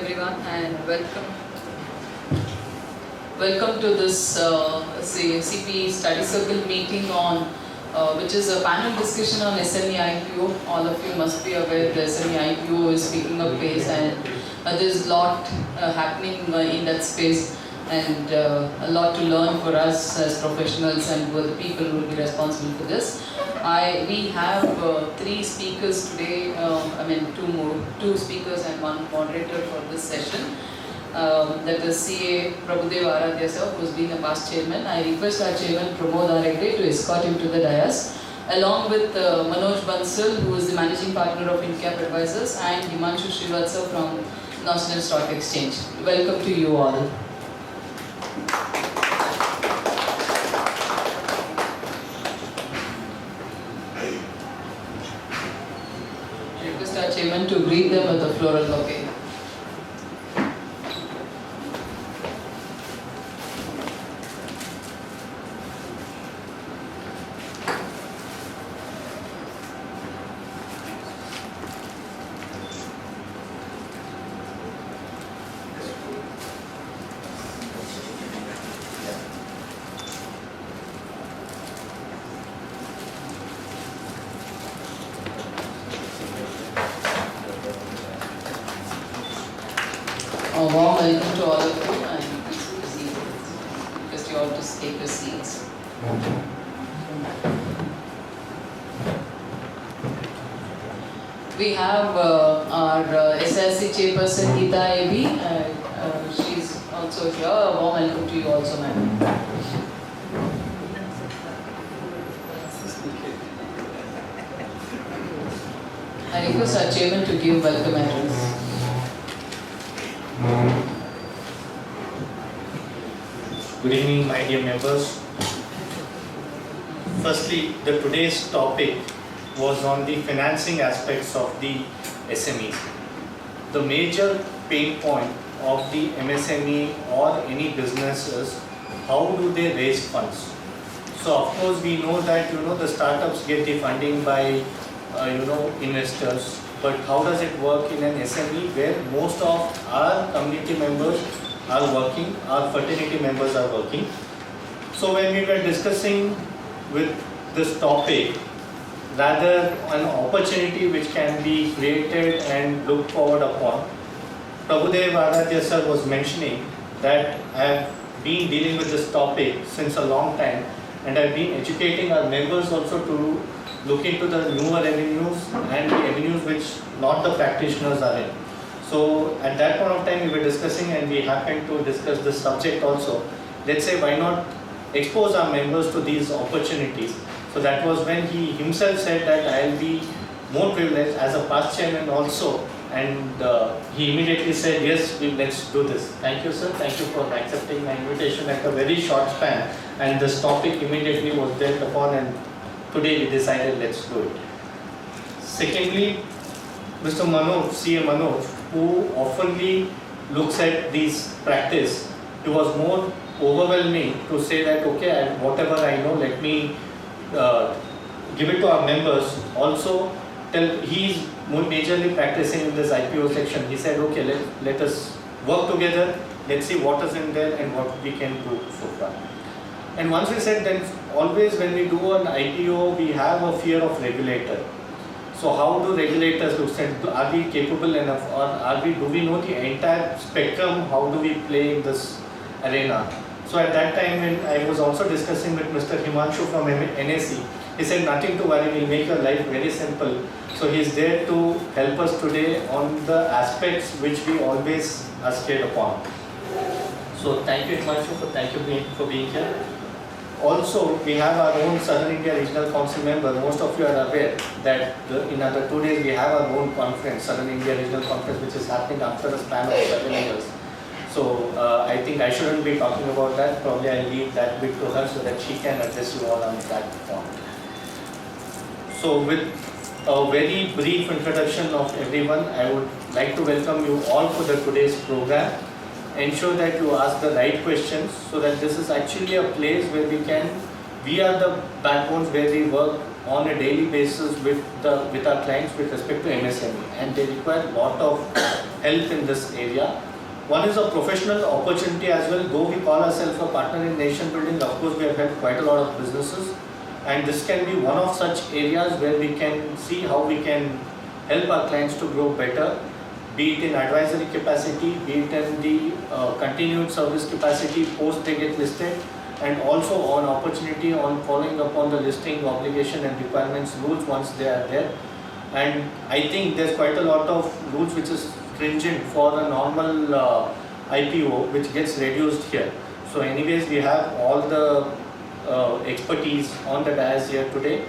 everyone, and welcome to this CP Study Circle meeting on which is a panel discussion on SME IPO. All of you must be aware the SME IPO is picking up pace, and there's a lot happening in that space, and a lot to learn for us as professionals and for the people who will be responsible for this. We have three speakers today, two speakers and one moderator for this session. That is CA Prabhudev Aradhya sir, who has been a past chairman. I request our chairman Aradhya to escort him to the dais, along with Manoj Bansal, who is the managing partner of InCap Advisors, and Himanshu Srivastava from National Stock Exchange. Welcome to you all. Our chairman to greet them with a floral bouquet. A warm welcome to all of you, and please request you all to take your seats. We have our SLC chairperson Geeta AB. She's also here. A warm welcome to you also, ma'am. I request our chairman to give welcome address. Good evening, my dear members. Firstly, today's topic was on the financing aspects of the SMEs. The major pain point of the MSME or any business is how do they raise funds. So of course we know that the startups get the funding by investors. But how does it work in an SME where most of our community members are working, our fraternity members are working? So when we were discussing with this topic, rather an opportunity which can be created and looked forward upon, Prabhudev Aradhya sir was mentioning that I have been dealing with this topic since a long time, and I have been educating our members also to look into the newer avenues and the avenues which not the practitioners are in. So at that point of time we were discussing, and we happened to discuss this subject also. Let's say why not expose our members to these opportunities. So that was when he himself said that I will be more privileged as a past chairman also, and he immediately said yes, let's do this. Thank you sir, thank you for accepting my invitation at a very short span, and this topic immediately was dealt upon, and today we decided let's do it. Secondly, Mr. Manoj, CA Manoj, who oftenly looks at these practice, he was more overwhelming to say that okay, whatever I know, let me give it to our members. Also, he is majorly practicing in this IPO section. He said okay, let us work together, let's see what is in there and what we can do so far. And once we said that always when we do an IPO, we have a fear of regulator. So how do regulators look at, are we capable enough, or do we know the entire spectrum, how do we play in this arena? So at that time when I was also discussing with Mr. Himanshu from NAC, he said nothing to worry, we'll make your life very simple. So he's there to help us today on the aspects which we always are scared upon. So thank you Himanshu, thank you for being here. Also, we have our own Southern India Regional Council member. Most of you are aware that in another 2 days we have our own conference, Southern India Regional Conference, which is happening after a span of 7 years. So I think I shouldn't be talking about that. Probably I'll leave that bit to her so that she can address you all on that point. So with a very brief introduction of everyone, I would like to welcome you all for today's program. Ensure that you ask the right questions so that this is actually a place where we are the backbones where we work on a daily basis with our clients with respect to MSME, and they require a lot of help in this area. One is a professional opportunity as well. Though we call ourselves a partner in nation building, of course we have helped quite a lot of businesses, and this can be one of such areas where we can see how we can help our clients to grow better, be it in advisory capacity, be it in the continued service capacity post they get listed, and also on opportunity on following up on the listing obligation and requirements rules once they are there. And I think there's quite a lot of rules which is stringent for a normal IPO, which gets reduced here. So anyways, we have all the expertise on the dais here today.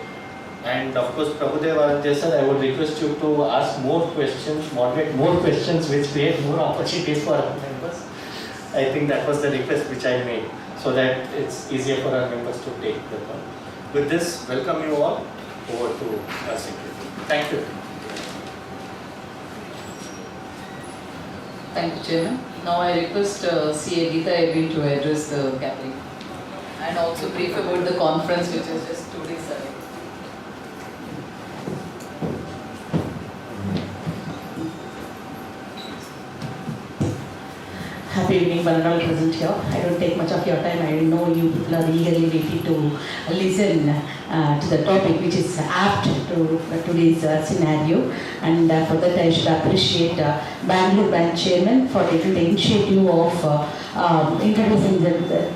And of course, Prabhudev, Aradhya sir, I would request you to ask more questions, moderate more questions, which create more opportunities for our members. I think that was the request which I made, so that it's easier for our members to take the call. With this, welcome you all over to our secretary. Thank you. Thank you, Chairman. Now I request CA Geeta Edwin to address the gathering and also brief about the conference which is just 2 days away. Happy evening, Bansal present here. I don't take much of your time. I know you people are eagerly waiting to listen to the topic which is apt to today's scenario. And for that I should appreciate Bangalore branch chairman for taking the initiative of introducing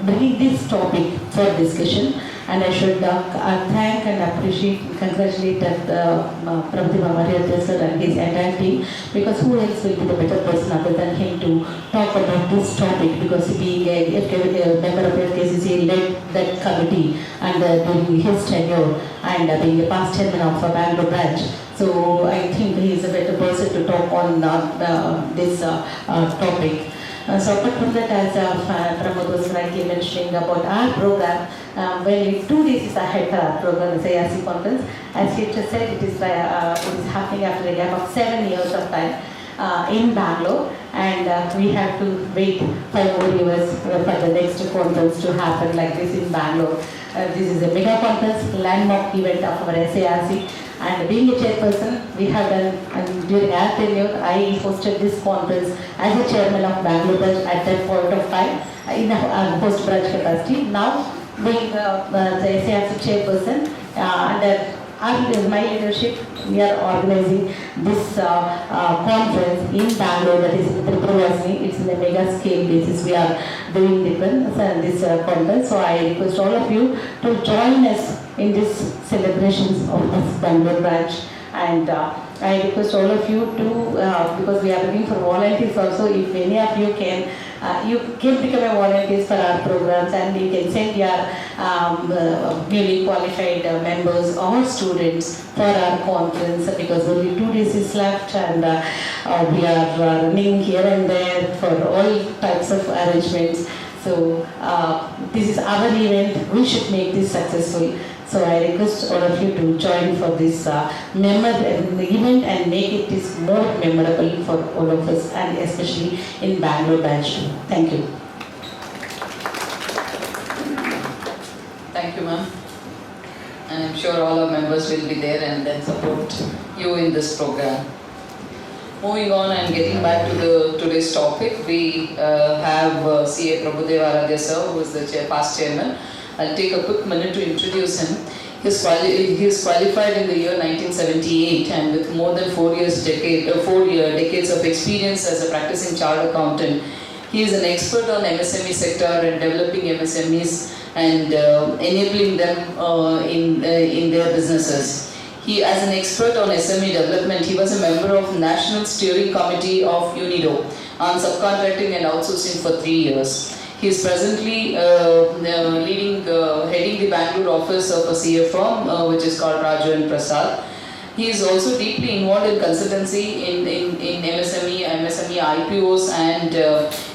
bringing this topic for discussion. And I should thank and appreciate, congratulate Prabhudev Aradhya sir and his entire team, because who else will be the better person other than him to talk about this topic, because being a member of FKCC led that committee and during his tenure, and being a past chairman of Bangalore branch. So I think he is a better person to talk on this topic. So apart from that, as Pramod was rightly mentioning about our program, well, 2 days is ahead for our program, the ARC conference. As he just said, it is happening after a gap of 7 years of time in Bangalore, and we have to wait 5 more years for the next conference to happen like this in Bangalore. This is a mega conference, landmark event of our SARC. And being a chairperson, we have done, and during our tenure, I hosted this conference as a chairman of Bangalore branch at that point of time in a host branch capacity. Now, being the SARC chairperson, under my leadership, we are organizing this conference in Bangalore, that is in Tripurasini. It's in a mega scale basis. We are doing this conference. So I request all of you to join us in this celebrations of this Bangalore branch. And I request all of you to, because we are looking for volunteers also, if any of you can become a volunteers for our programs, and you can send your newly qualified members or students for our conference, because only 2 days is left, and we are running here and there for all types of arrangements. So this is our event, we should make this successful. So I request all of you to join for this event and make it is more memorable for all of us, and especially in Bangalore branch. Thank you. Thank you, ma'am. And I'm sure all our members will be there and then support you in this program. Moving on and getting back to today's topic, we have CA Prabhudev Aradhya sir, who is the past chairman. I'll take a quick minute to introduce him. He is qualified in the year 1978, and with more than 4 decades of experience as a practicing chartered accountant. He is an expert on MSME sector and developing MSMEs and enabling them in their businesses. He, as an expert on SME development, he was a member of National Steering Committee of UNIDO on subcontracting and outsourcing for 3 years. He is presently heading the Bangalore office of a CA firm, which is called Raju and Prasad. He is also deeply involved in consultancy in MSME IPOs, and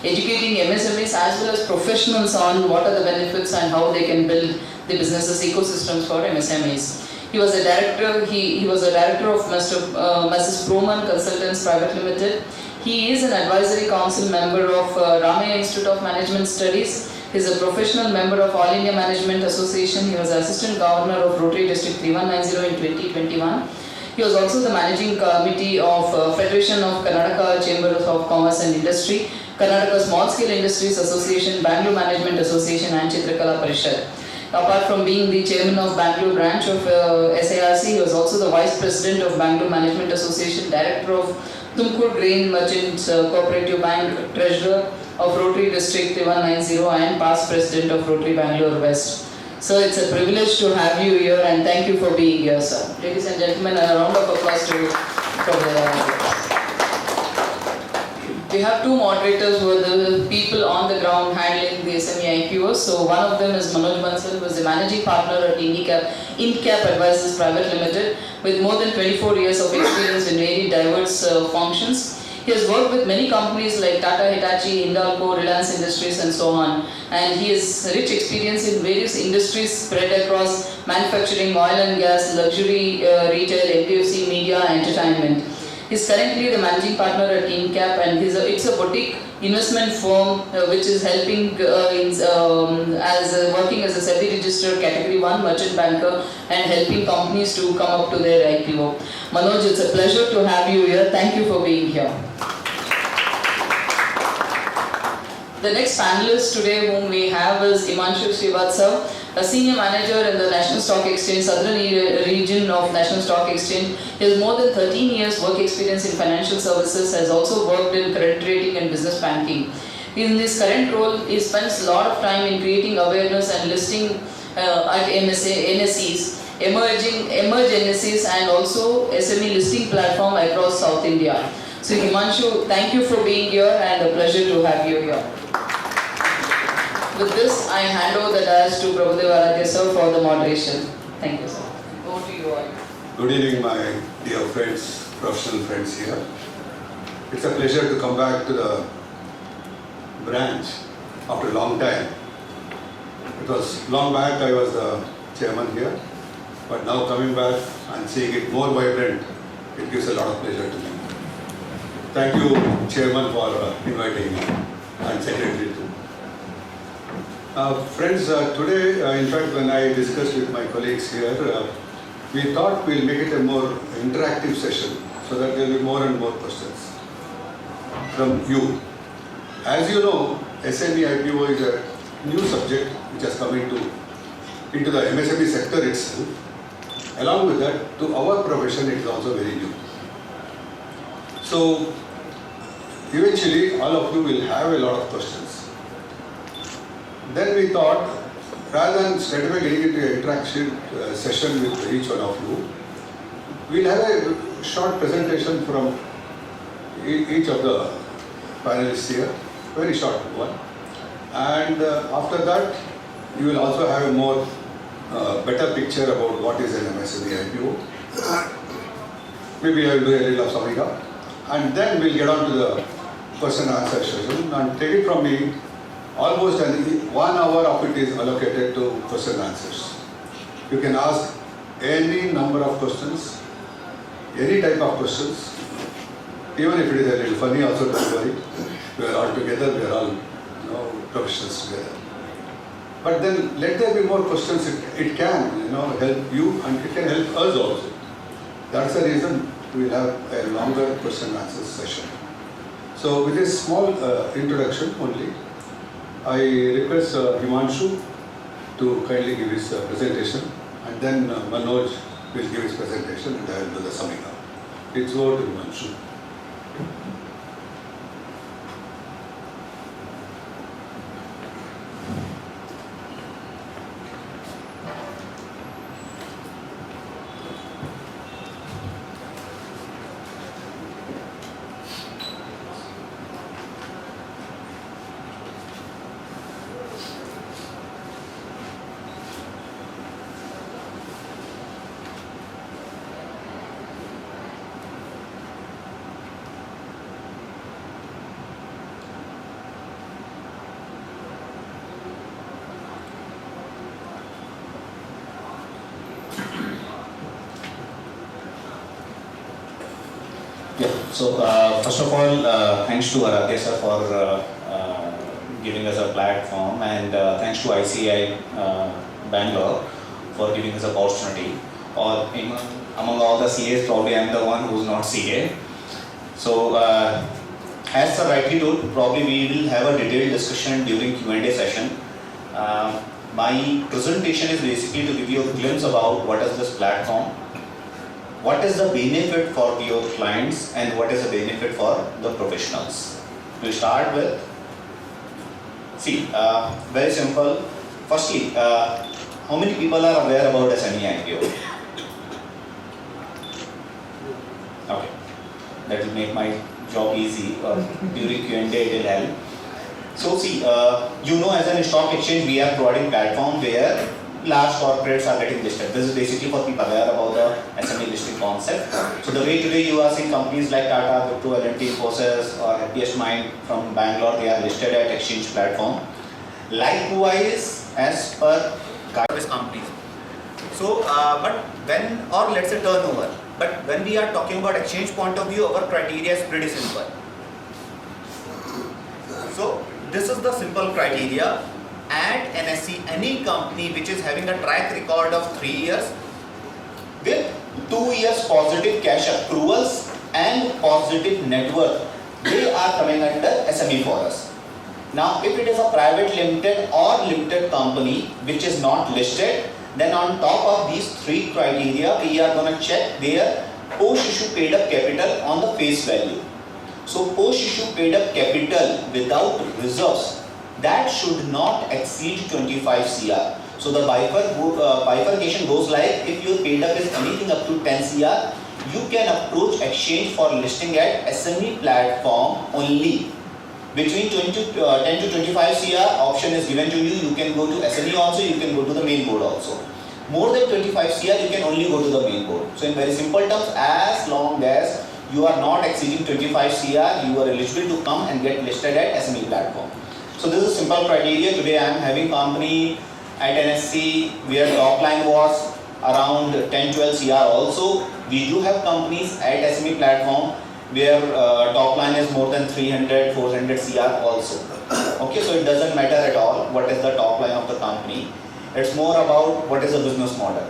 educating MSMEs as well as professionals on what are the benefits and how they can build the businesses ecosystems for MSMEs. He was a director. He was a director of Mrs. Proman Consultants Private Limited. He is an advisory council member of Ramaya Institute of Management Studies, He is a professional member of All India Management Association. He was Assistant Governor of Rotary District 3190 in 2021. He was also the Managing Committee of Federation of Karnataka Chambers of Commerce and Industry, Karnataka Small Scale Industries Association, Bangalore Management Association and Chitrakala Parishad. Apart from being the chairman of Bangalore branch of SARC, he was also the vice president of Bangalore Management Association, director of Tumkur Grain Merchants Cooperative Bank, treasurer of Rotary District 190 and past president of Rotary Bangalore West. Sir, it's a privilege to have you here and thank you for being here, sir. Ladies and gentlemen, a round of applause to you for the We have two moderators who are the people on the ground handling the SME IPOs. So one of them is Manoj Bansal, who is the managing partner at InCap Advisors Private Limited, with more than 24 years of experience in very diverse functions. He has worked with many companies like Tata, Hitachi, Hindalco, Reliance Industries and so on. And he has rich experience in various industries spread across manufacturing, oil and gas, luxury retail, NBFC, media, entertainment. He is currently the managing partner at InCap and it's a boutique investment firm which is helping working as a SEBI registered category 1 merchant banker and helping companies to come up to their IPO. Manoj, it's a pleasure to have you here. Thank you for being here. The next panelist today whom we have is Himanshu Srivastava, a senior manager in the National Stock Exchange, Southern region of National Stock Exchange. He has more than 13 years work experience in financial services, has also worked in credit rating and business banking. In this current role, he spends a lot of time in creating awareness and listing at NSEs, emerge NSEs and also SME listing platform across South India. So Himanshu, thank you for being here and a pleasure to have you here. With this, I hand over the dais to Prabhudev Aradhya sir for the moderation. Thank you, sir. Over to you all. Good evening, my dear friends, professional friends here. It's a pleasure to come back to the branch after a long time. It was long back I was the chairman here, but now coming back and seeing it more vibrant, it gives a lot of pleasure to me. Thank you, Chairman, for inviting me and Secretary too. Friends, today, in fact, when I discussed with my colleagues here, we thought we'll make it a more interactive session so that there will be more and more questions from you. As you know, SME IPO is a new subject which has come into the MSME sector itself. Along with that, to our profession, it is also very new. So, eventually, all of you will have a lot of questions. Then we thought, rather than straight away getting into an interaction session with each one of you, we'll have a short presentation from each of the panelists here, very short one. And after that, you will also have a more better picture about what is an MSME IPO. Maybe I will do a little of summing up. And then we'll get on to the question and answer session and take it from me. Almost 1 hour of it is allocated to question and answers. You can ask any number of questions, any type of questions, even if it is a little funny also, don't worry. We are all together, we are all professionals together. But then let there be more questions, it can help you and it can help us also. That's the reason we will have a longer question and answer session. So with this small introduction only, I request Himanshu to kindly give his presentation, and then Manoj will give his presentation and I will do the summing up. It's over to Himanshu. Yeah, so first of all, thanks to Aradhya sir for giving us a platform, and thanks to ICI Bangalore for giving us an opportunity. Or among all the CAs, probably I am the one who is not CA. So as Sir rightly told, probably we will have a detailed discussion during Q&A session. My presentation is basically to give you a glimpse about what is this platform, what is the benefit for your clients, and what is the benefit for the professionals. We'll start with, very simple. Firstly, how many people are aware about SME IPO? Okay, that will make my job easy, or during Q&A it will help. So as an stock exchange, we are providing platform where large corporates are getting listed. This is basically for people aware about the SME listing concept. So the way today you are seeing companies like Tata, Wipro, L&T, Infosys, or Happiest Mind from Bangalore, they are listed at exchange platform. Likewise, as per service companies. So, let's say turnover. But when we are talking about exchange point of view, our criteria is pretty simple. So, this is the simple criteria. At NSE, any company which is having a track record of 3 years with 2 years positive cash accruals and positive net worth, they are coming under SME for us. Now, if it is a private limited or limited company which is not listed, then on top of these 3 criteria, we are going to check their post-issue paid up capital on the face value. So, post-issue paid up capital without reserves, that should not exceed 25 CR. So, the bifurcation goes like, if your paid up is anything up to 10 CR, you can approach exchange for listing at SME platform only. Between 10 to 25 CR, option is given to you. You can go to SME also, you can go to the main board also. More than 25 CR, you can only go to the main board. So, in very simple terms, as long as you are not exceeding 25 CR, you are eligible to come and get listed at SME platform. So, this is simple criteria. Today, I am having company at NSE where top line was around 10-12 CR also. We do have companies at SME platform where top line is more than 300-400 CR also. Okay, so it doesn't matter at all what is the top line of the company. It's more about what is the business model.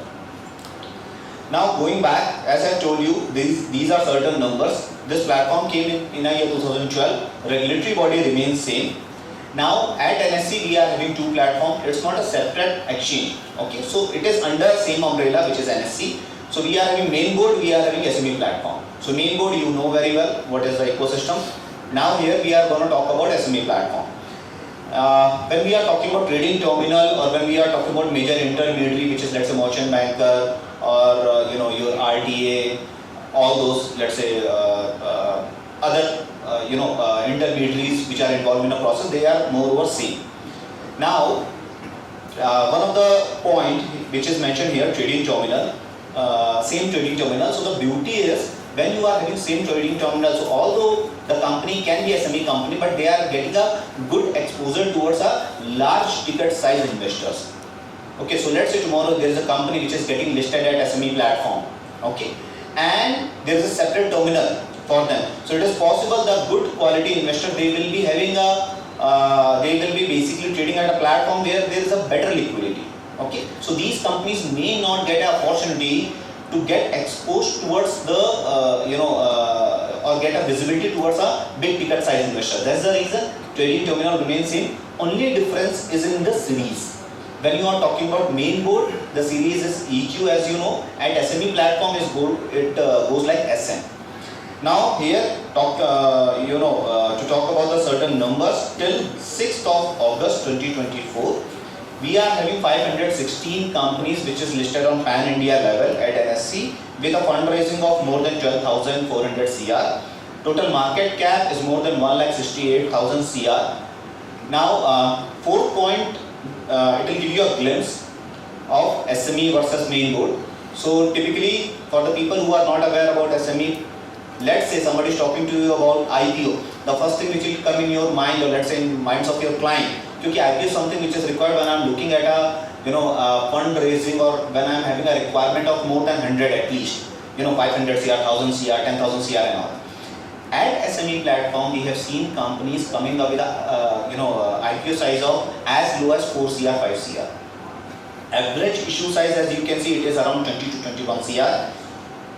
Now, going back, as I told you, these are certain numbers. This platform came in the year 2012. Regulatory body remains same. Now, at NSE, we are having 2 platforms. It's not a separate exchange. Okay, so it is under same umbrella, which is NSE. So, we are having main board, we are having SME platform. So, main board, you know very well what is the ecosystem. Now, here we are going to talk about SME platform. When we are talking about trading terminal, or when we are talking about major intermediary, which is let's say merchant banker, or your RTA, all those, let's say other intermediaries which are involved in the process, they are more or less same. Now, one of the point which is mentioned here, trading terminal, same trading terminal. So the beauty is when you are having same trading terminal, so although the company can be a SME company, but they are getting a good exposure towards a large ticket size investors. Okay, so let's say tomorrow there is a company which is getting listed at SME platform. Okay, and there is a separate terminal for them. So it is possible the good quality investor, they will be having they will be basically trading at a platform where there is a better liquidity. Okay, so these companies may not get an opportunity to get exposed towards the or get a visibility towards a big ticket size investor. That's the reason trading terminal remains same. Only difference is in the series. When you are talking about main board, the series is EQ, as you know. At SME platform it goes like SM. Now here to talk about the certain numbers, till 6th of August 2024, we are having 516 companies which is listed on pan India level at NSE with a fundraising of more than 12,400 CR. Total market cap is more than 1,68,000 CR. Now, fourth point, it will give you a glimpse of SME versus main board. So typically, for the people who are not aware about SME, let's say somebody is talking to you about IPO. The first thing which will come in your mind, or let's say in minds of your client, because IPO is something which is required when I am looking at a fundraising, or when I am having a requirement of more than 100 at least, 500 CR, 1000 CR, 10,000 CR and all. At SME platform, we have seen companies coming up with a IPO size of as low as 4 CR, 5 CR. Average issue size, as you can see, it is around 20 to 21 CR.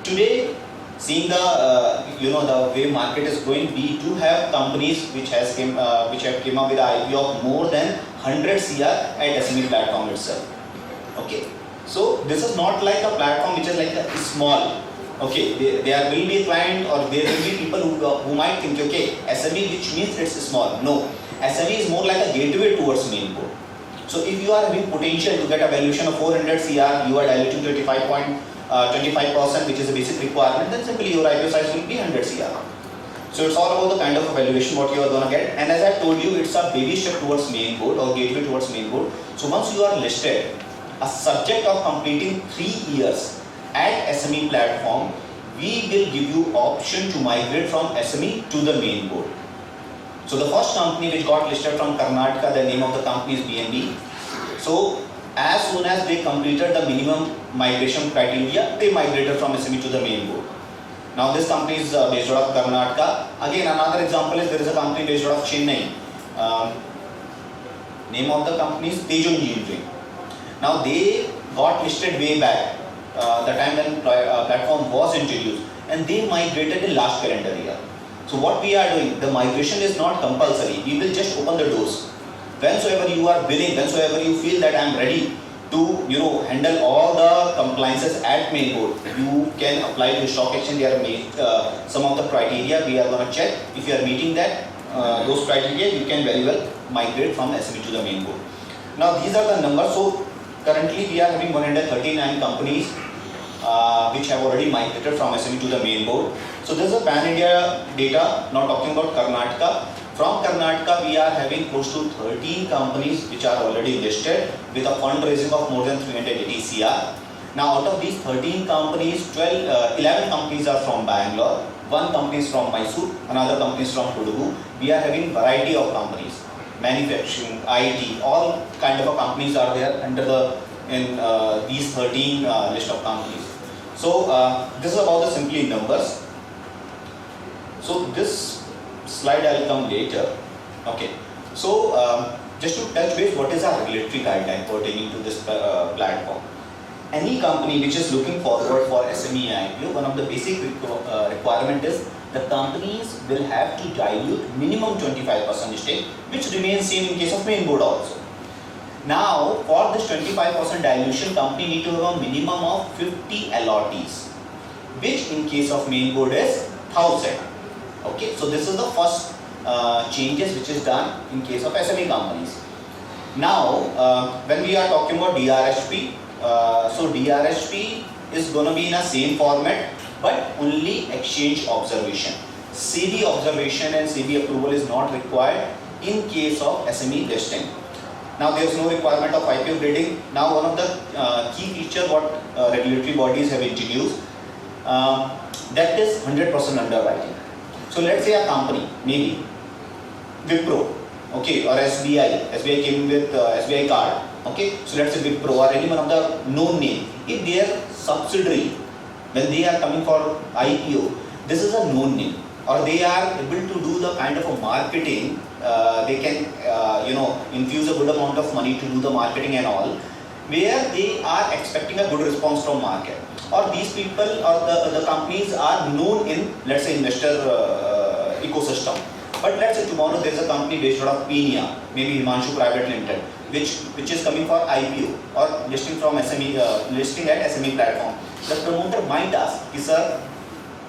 Today, seeing the way market is going, we do have companies which have came up with an IPO of more than 100 CR at SME platform itself. Okay, so this is not like a platform which is like a small. Okay, there will be a client or there will be people who might think, okay, SME which means it's small. No, SME is more like a gateway towards main board. So if you are having potential to get a valuation of 400 CR, you are diluting 25%, which is a basic requirement, then simply your IPO size will be 100 CR. So it's all about the kind of evaluation what you are going to get. And as I told you, it's a baby step towards main board or gateway towards main board. So once you are listed, a subject of completing 3 years at SME platform, we will give you option to migrate from SME to the main board. So the first company which got listed from Karnataka, the name of the company is BNB. So as soon as they completed the minimum migration criteria, they migrated from SME to the main board. Now this company is based out of Karnataka. Again, another example is there is a company based out of Chennai. Name of the company is Tejo Engineering. Now they got listed way back, the time when platform was introduced, and they migrated in last calendar year. So what we are doing, the migration is not compulsory. We will just open the doors. Whensoever you are willing, whensoever you feel that I am ready to handle all the compliances at main board, you can apply to stock exchange. They are made some of the criteria we are going to check. If you are meeting that those criteria, you can very well migrate from SME to the main board. Now these are the numbers. So currently we are having 139 companies which have already migrated from SME to the main board. So this is a pan-India data, not talking about Karnataka. From Karnataka, we are having close to 13 companies which are already listed with a fundraising of more than 380 CR. Now out of these 13 companies, 11 companies are from Bangalore, 1 company is from Mysore, another company is from Kodagu. We are having variety of companies, manufacturing, IT, all kind of companies are there under these 13 list of companies. So this is about the simply numbers. So this slide I will come later. Okay. So just to touch base, what is our regulatory guideline pertaining to this platform? Any company which is looking forward for SME IPO, one of the basic requirement is the companies will have to dilute minimum 25% stake, which remains same in case of main board also. Now, for this 25% dilution, company need to have a minimum of 50 allottees, which in case of main board is 1000. Okay, so this is the first changes which is done in case of SME companies. Now, when we are talking about DRHP, so DRHP is going to be in a same format, but only exchange observation. SEBI observation and SEBI approval is not required in case of SME listing. Now there is no requirement of IPO grading. Now one of the key feature what regulatory bodies have introduced, that is 100% underwriting. So let's say a company, maybe Wipro, okay, or SBI came with SBI card, okay. So let's say Wipro or any one of the known name, if their subsidiary, when they are coming for IPO, this is a known name, or they are able to do the kind of a marketing, they can infuse a good amount of money to do the marketing and all, where they are expecting a good response from market, or these people or the companies are known in, let's say, investor ecosystem. But let's say tomorrow there is a company based out of Penia, maybe Himanshu Private Limited, which is coming for IPO or listing from SME, listing at SME platform. The promoter might ask, sir,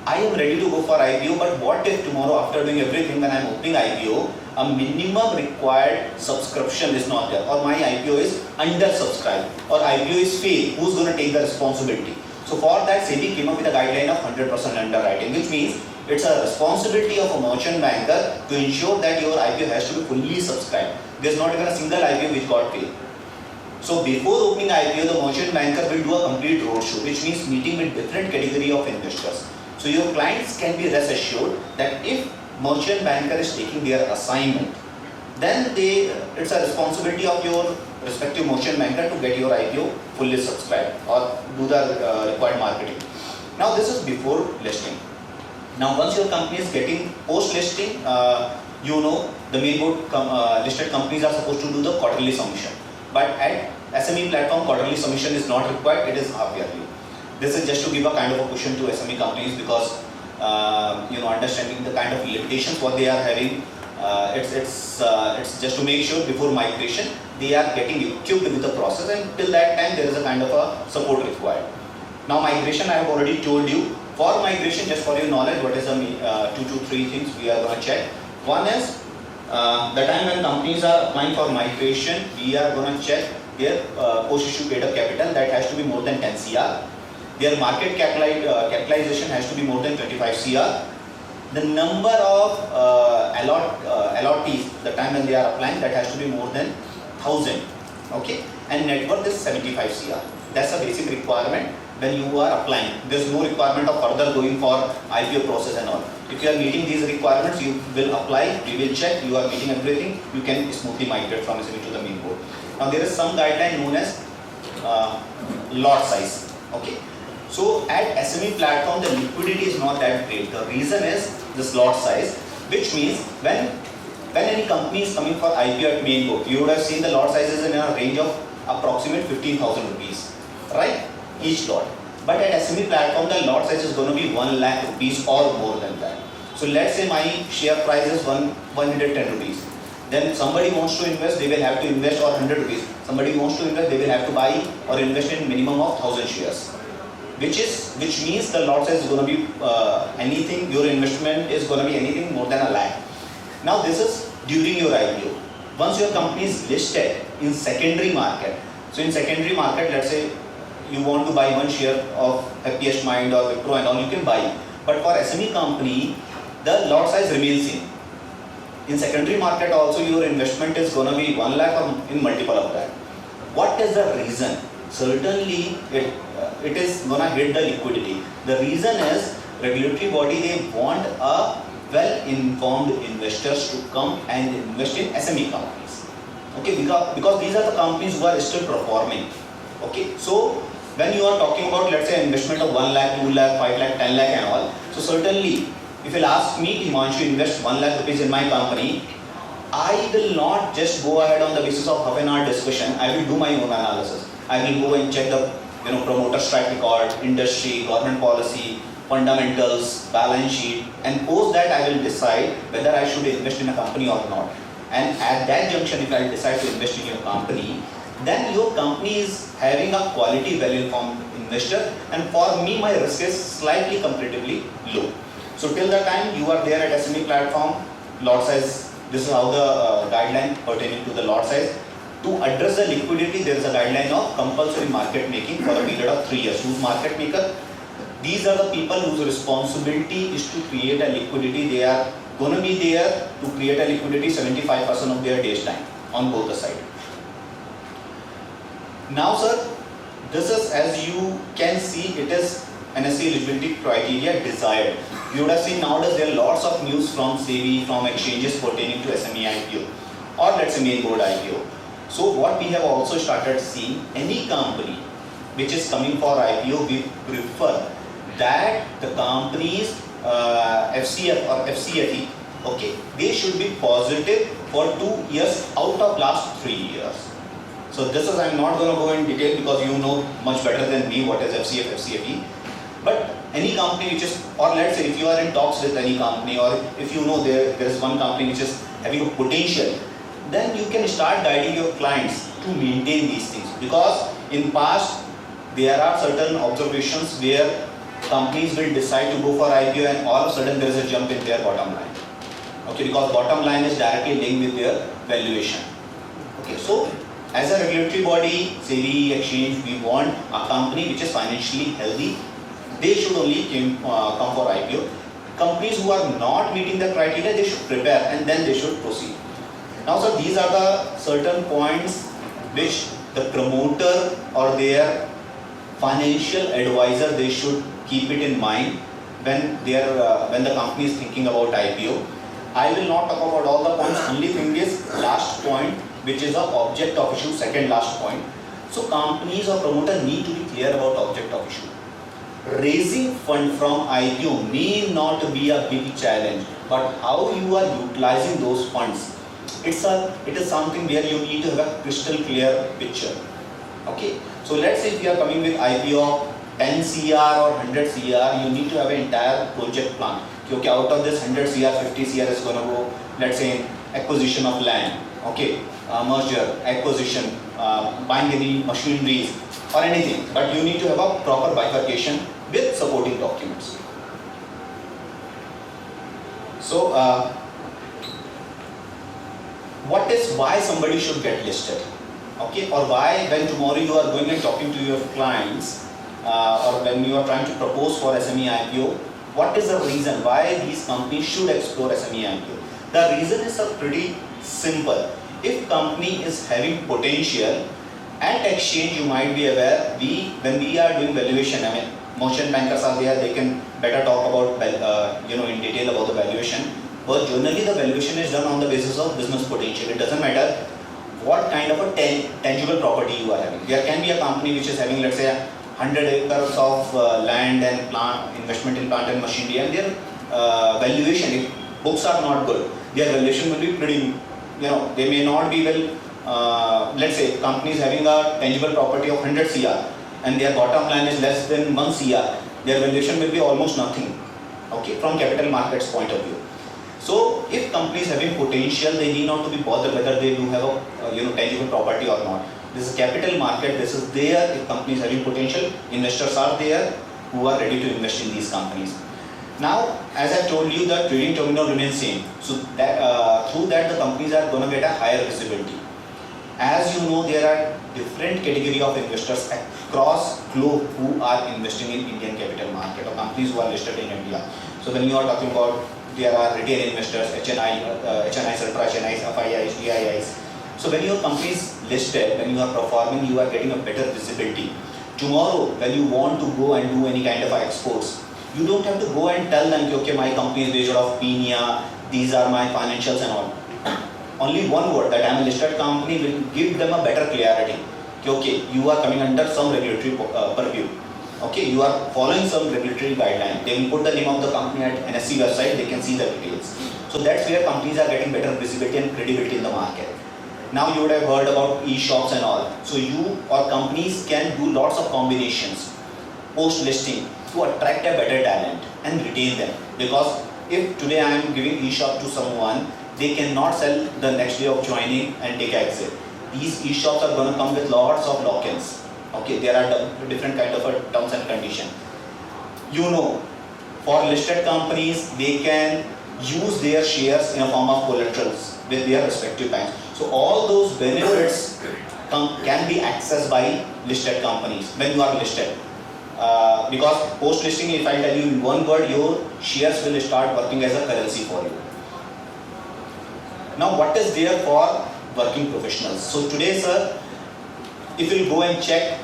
I am ready to go for IPO, but what if tomorrow after doing everything when I am opening IPO, a minimum required subscription is not there, or my IPO is undersubscribed, or IPO is failed, who's going to take the responsibility? So for that, SEBI came up with a guideline of 100% underwriting, which means it's a responsibility of a merchant banker to ensure that your IPO has to be fully subscribed. There's not even a single IPO which got failed. So before opening IPO, the merchant banker will do a complete roadshow, which means meeting with different category of investors. So your clients can be rest assured that if merchant banker is taking their assignment, then it's a responsibility of your respective merchant banker to get your IPO fully subscribed or do the required marketing. Now this is before listing. Now once your company is getting post-listing, you know the main board listed companies are supposed to do the quarterly submission. But at SME platform, quarterly submission is not required, it is half yearly. This is just to give a kind of a cushion to SME companies because understanding the kind of limitations what they are having, it's just to make sure before migration they are getting equipped with the process, and till that time there is a kind of a support required. Now migration, I have already told you. For migration, just for your knowledge, what is the 2 to 3 things we are going to check. One is the time when companies are applying for migration, we are going to check their post-issue paid-up capital, that has to be more than 10 CR. Their market capitalization has to be more than 25 CR. The number of allottees, the time when they are applying, that has to be more than 1000. Okay, and net worth is 75 CR. That's a basic requirement when you are applying. There's no requirement of further going for IPO process and all. If you are meeting these requirements, you will apply, we will check, you are meeting everything, you can smoothly migrate from SME to the main board. Now there is some guideline known as lot size. Okay. So at SME platform, the liquidity is not that great. The reason is this lot size, which means when any company is coming for IPO at main board, you would have seen the lot size is in a range of approximate 15,000 rupees, right? Each lot. But at SME platform, the lot size is going to be 1 lakh rupees or more than that. So let's say my share price is 110 rupees. Then somebody wants to invest, they will have to invest or 100 rupees. Somebody wants to invest, they will have to buy or invest in minimum of 1000 shares. Which means the lot size is going to be anything, your investment is going to be anything more than a lakh. Now this is during your IPO. Once your company is listed in secondary market, so in secondary market, let's say you want to buy 1 share of Happiest Mind or Wipro and all, you can buy. But for SME company, the lot size remains same. In secondary market also, your investment is going to be 1 lakh or in multiple of that. What is the reason? Certainly it is going to hit the liquidity. The reason is regulatory body, they want a well-informed investors to come and invest in SME companies. Okay, because these are the companies who are still performing. Okay, so when you are talking about, let's say, investment of 1 lakh, 2 lakh, 5 lakh, 10 lakh and all, so certainly if you'll ask me, Himanshu, invest 1 lakh rupees in my company, I will not just go ahead on the basis of half an hour discussion. I will do my own analysis. I will go and check the promoter's track record, industry, government policy, fundamentals, balance sheet, and post that I will decide whether I should invest in a company or not. And at that junction, if I decide to invest in your company, then your company is having a quality, well-informed investor, and for me, my risk is slightly comparatively low. So till the time you are there at SME platform, lot size, this is how the guideline pertaining to the lot size. To address the liquidity, there is a guideline of compulsory market making for a period of 3 years. Who's market maker? These are the people whose responsibility is to create a liquidity. They are going to be there to create a liquidity 75% of their day's time on both the sides. Now sir, this is, as you can see, it is NSE eligibility criteria desired. You would have seen nowadays there are lots of news from SEBI, from exchanges pertaining to SME IPO or let's say main board IPO. So what we have also started seeing, any company which is coming for IPO, we prefer that the company's FCF or FCFE, okay, they should be positive for 2 years out of last 3 years. So this is, I'm not going to go in detail because you know much better than me what is FCF, FCFE. But any company which is, or let's say if you are in talks with any company, or if you know there is one company which is having a potential, then you can start guiding your clients to maintain these things. Because in past, there are certain observations where companies will decide to go for IPO and all of a sudden there is a jump in their bottom line. Okay, because bottom line is directly linked with their valuation. Okay, so as a regulatory body, SEBI, exchange, we want a company which is financially healthy. They should only come for IPO. Companies who are not meeting the criteria, they should prepare and then they should proceed. Now sir, these are the certain points which the promoter or their financial advisor, they should keep it in mind when the company is thinking about IPO. I will not talk about all the points, only thing is last point, which is the object of issue, second last point. So companies or promoter need to be clear about object of issue. raising fund from IPO may not be a big challenge, but how you are utilizing those funds, it is something where you need to have a crystal clear picture. Okay, so let's say if you are coming with IPO of 10 CR or 100 CR, you need to have an entire project plan. Okay, out of this 100 CR, 50 CR is going to go, let's say, acquisition of land, okay, merger, acquisition, buying any machineries or anything, but you need to have a proper bifurcation with supporting documents. So, why somebody should get listed? Okay, or why when tomorrow you are going and talking to your clients or when you are trying to propose for SME IPO, what is the reason why these companies should explore SME IPO? The reason is pretty simple. If company is having potential, at exchange you might be aware, when we are doing valuation, I mean merchant bankers are there, they can better talk about in detail about the valuation. But generally the valuation is done on the basis of business potential. It doesn't matter what kind of a tangible property you are having. There can be a company which is having, let's say, 100 acres of land and plant, investment in plant and machinery, and their valuation, if books are not good, their valuation will be pretty, they may not be well, let's say, companies having a tangible property of 100 CR and their bottom line is less than 1 CR, their valuation will be almost nothing, okay, from capital markets point of view. So, if companies having potential, they need not to be bothered whether they do have a tangible property or not. This is capital market, this is there. If companies having potential, investors are there who are ready to invest in these companies. Now, as I told you, the trading terminal remains same. So, that, through that the companies are going to get a higher visibility. As you know, there are different category of investors across globe who are investing in Indian capital market or companies who are listed in India. So, when you are talking about, there are retail investors, HNIs, ultra HNIs, FIIs, DIIs. So when your company is listed, when you are performing, you are getting a better visibility. Tomorrow, when you want to go and do any kind of exports, you don't have to go and tell them, okay, my company is based out of Pina, these are my financials and all. Only one word, that I am a listed company, will give them a better clarity. Okay, you are coming under some regulatory purview. Okay, you are following some regulatory guideline. They will put the name of the company at NSE website, they can see the details. So that's where companies are getting better visibility and credibility in the market. Now you would have heard about e-shops and all. So you or companies can do lots of combinations post-listing to attract a better talent and retain them. Because if today I am giving e-shop to someone, they cannot sell the next day of joining and take exit. These e-shops are going to come with lots of lock-ins. Okay, there are different kind of terms and conditions. For listed companies, they can use their shares in a form of collaterals with their respective banks. So all those benefits can be accessed by listed companies when you are listed. Because post-listing, if I tell you in one word, your shares will start working as a currency for you. Now, what is there for working professionals? So today, sir, if you go and check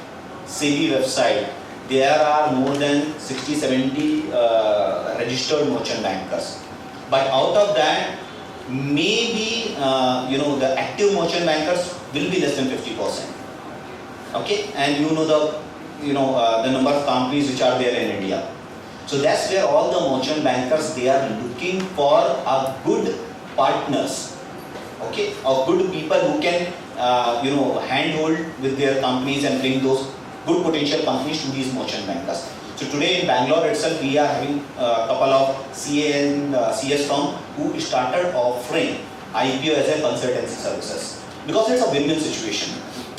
SEBI website, there are more than 60-70 registered merchant bankers. But out of that, maybe the active merchant bankers will be less than 50%. Okay, and the number of companies which are there in India. So that's where all the merchant bankers, they are looking for a good partners. Okay, or good people who can handhold with their companies and bring those good potential companies to these merchant bankers. So today in Bangalore itself, we are having a couple of CA and CS firms who started offering IPO as a consultancy services, because it's a win-win situation.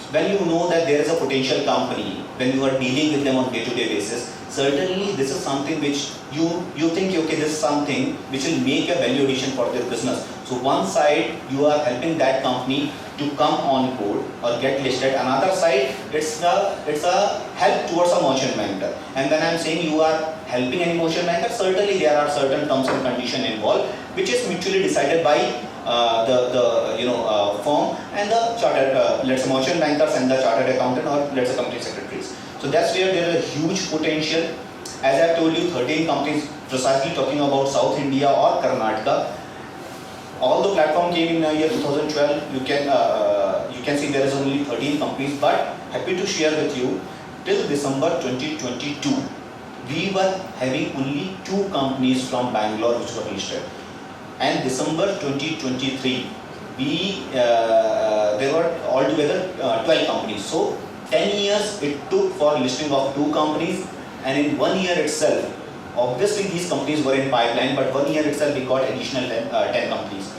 When you know that there is a potential company, when you are dealing with them on day-to-day basis, certainly this is something which you think, okay, this is something which will make a value addition for their business. So one side, you are helping that company to come on board or get listed. Another side, it's a help towards a merchant banker. And when I'm saying you are helping any merchant banker, certainly there are certain terms and conditions involved, which is mutually decided by the firm and the chartered, let's say merchant bankers and the chartered accountant, or let's say company secretaries. So that's where there is a huge potential. As I've told you, 13 companies, precisely talking about South India or Karnataka. All the platform came in the year 2012. You can see there is only 13 companies, but happy to share with you till December 2022, we were having only 2 companies from Bangalore which were listed. And December 2023, there were altogether 12 companies. So 10 years it took for listing of 2 companies, and in 1 year itself, obviously these companies were in pipeline, but 1 year itself we got additional 10 companies.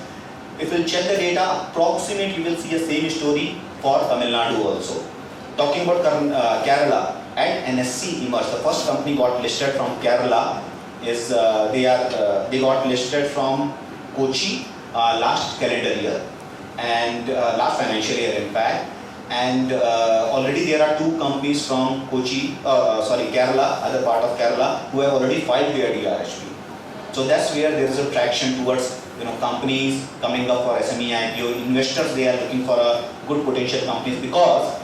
If we'll check the data, approximately you will see a same story for Tamil Nadu also. Talking about Kerala, and NSC emerged. The first company got listed from Kerala is they got listed from Kochi last calendar year and last financial year in fact. And already there are 2 companies from Kerala, other part of Kerala, who have already filed their DRHP. So that's where there is a traction towards companies coming up for SME IPO. Investors, they are looking for a good potential companies, because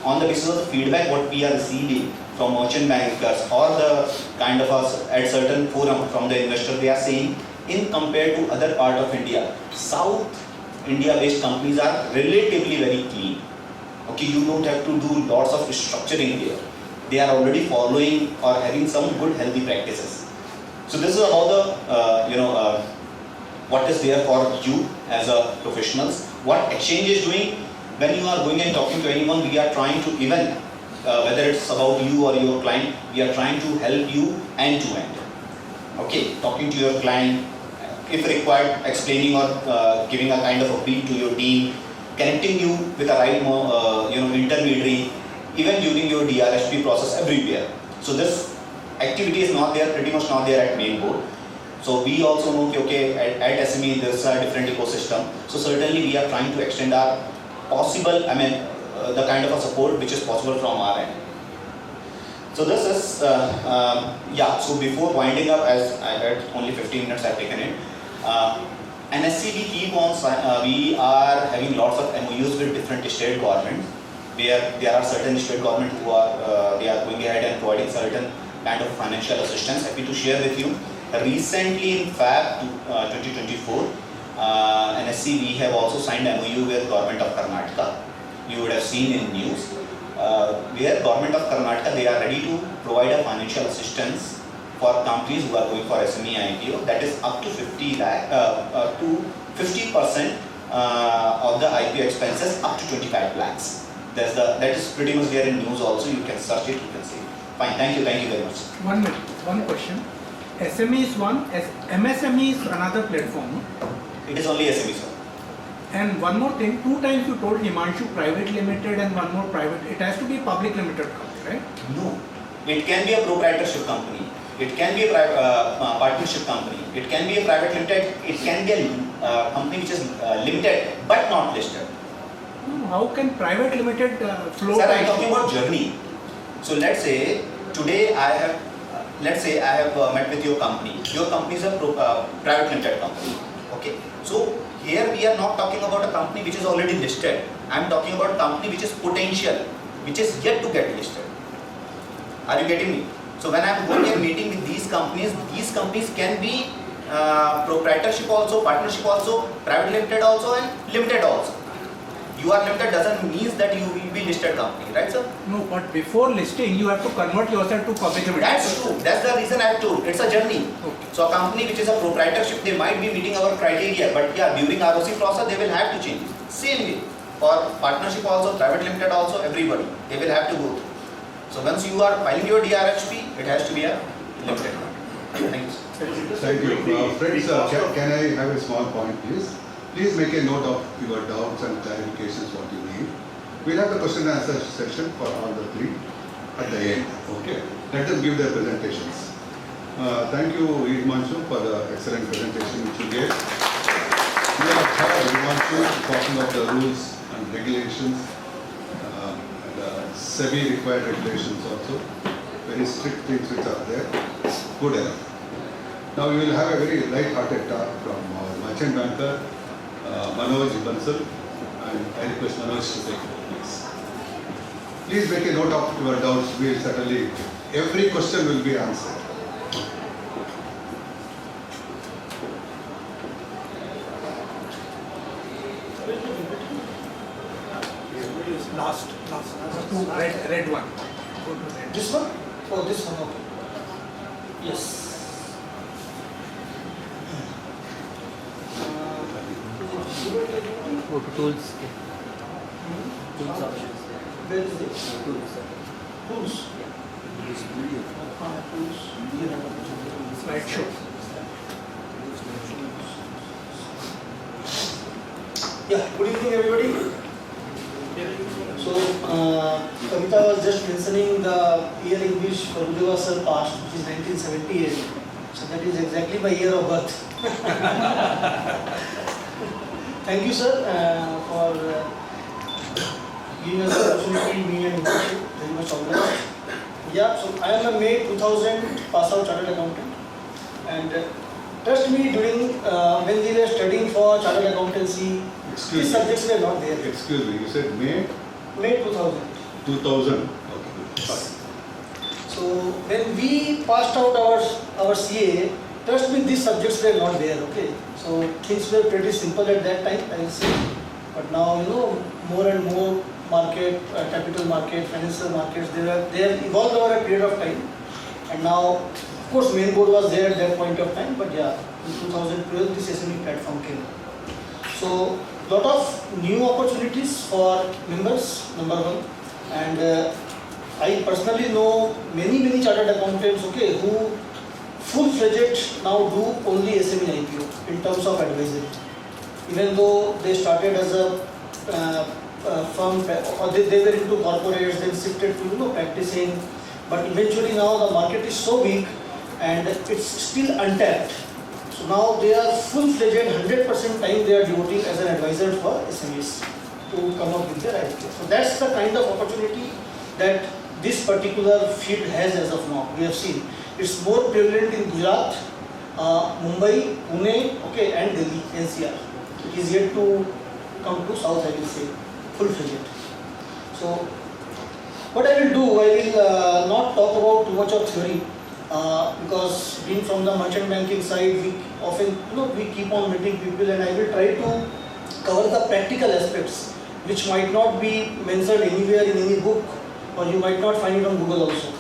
on the basis of the feedback what we are receiving from merchant bankers or the kind of us at certain forum from the investor, they are saying in compared to other part of India, South India based companies are relatively very clean. Okay, you don't have to do lots of structuring there. They are already following or having some good healthy practices. So this is how the what is there for you as a professionals. What exchange is doing, when you are going and talking to anyone, we are trying to even whether it's about you or your client, we are trying to help you end to end. Okay, talking to your client, if required, explaining or giving a kind of a brief to your team, connecting you with the right intermediary, even during your DRHP process everywhere. So this activity is not there, pretty much not there at main board. So we also know at SME there's a different ecosystem. So certainly we are trying to extend our possible, the kind of a support which is possible from our end. So this is, so before winding up, as I had only 15 minutes I've taken it, NSC we are having lots of MOUs with different state governments, where there are certain state governments who are they are going ahead and providing certain kind of financial assistance. Happy to share with you. Recently in Feb 2024, NSC we have also signed MOU with Government of Karnataka. You would have seen in news, where Government of Karnataka, they are ready to provide a financial assistance for companies who are going for SME IPO, that is up to 50% of the IPO expenses up to 25 lakhs. That is pretty much there in news also. You can search it, you can see. Fine, thank you very much. 1 minute, one question. SME is one, MSME is another platform. It is only SME, sir. And one more thing, 2 times you told Himanshu private limited and one more private. It has to be public limited company, right? No, it can be a proprietorship company. It can be a partnership company. It can be a private limited. It can be a company which is limited but not listed. How can private limited flow? Sir, I am talking about journey. So let's say today I have met with your company. Your company is a private limited company. Okay. So here we are not talking about a company which is already listed. I am talking about a company which is potential, which is yet to get listed. Are you getting me? So when I am going and meeting with these companies can be proprietorship also, partnership also, private limited also, and limited also. You are limited doesn't mean that you will be listed company, right, sir? No, but before listing, you have to convert yourself to public limited. That's true. That's the reason I have told. It's a journey. Okay. So a company which is a proprietorship, they might be meeting our criteria, but yeah, during ROC process, they will have to change. Same way. For partnership also, private limited also, everybody, they will have to go through. So once you are filing your DRHP, it has to be a limited one. Thank you, sir. Thank you. Friends, can I have a small point, please? Please make a note of your doubts and clarifications what you need. We'll have the question and answer session for all the 3 at the end. Okay. Let them give their presentations. Thank you, Himanshu, for the excellent presentation which you gave. We have heard Himanshu talking about the rules and regulations, and SEBI required regulations also. Very strict things which are there. Good enough. Now we will have a very light-hearted talk from our merchant banker, Manoj, Bansal, and I request Manoj to take it, please. Please make a note of your doubts. We will certainly, every question will be answered. Last. Red one. Go to red. This one? Oh, this one, okay. Yes. Go to tools. Tools options. Where is it? Tools. Tools. Slideshow. Yeah, good evening everybody. So, Kavita was just mentioning the year in which Prabhudev sir passed, which is 1978. So that is exactly my year of birth. Thank you sir for giving us the opportunity, me and Himanshu, very much obliged. Yeah, so I am a May 2000 pass out chartered accountant, and trust me, during when we were studying for chartered accountancy, these subjects were not there. Excuse me, you said May May 2000. 2000. Okay, sorry. So when we passed out our CA, trust me, these subjects were not there. Okay, so things were pretty simple at that time, I will say. But now, you know, more and more market, capital market, financial markets, they have evolved over a period of time. And now, of course, main board was there at that point of time. But yeah, in 2012, this SME platform came. So lot of new opportunities for members, number one. And I personally know many chartered accountants, okay, who full-fledged now do only SME IPO in terms of advisory. Even though they started as a firm, or they were into corporates, then shifted to practicing. But eventually now the market is so big and it's still untapped. So now they are full-fledged, 100% time they are devoting as an advisor for SMEs to come up with their IPO. So that's the kind of opportunity that this particular field has as of now. We have seen it's more prevalent in Gujarat, Mumbai, Pune, okay, and Delhi, NCR. It is yet to come to South, I will say, full-fledged. So what I will do, I will not talk about too much of theory. Because being from the merchant banking side, we often, we keep on meeting people, and I will try to cover the practical aspects which might not be mentioned anywhere in any book, or you might not find it on Google also.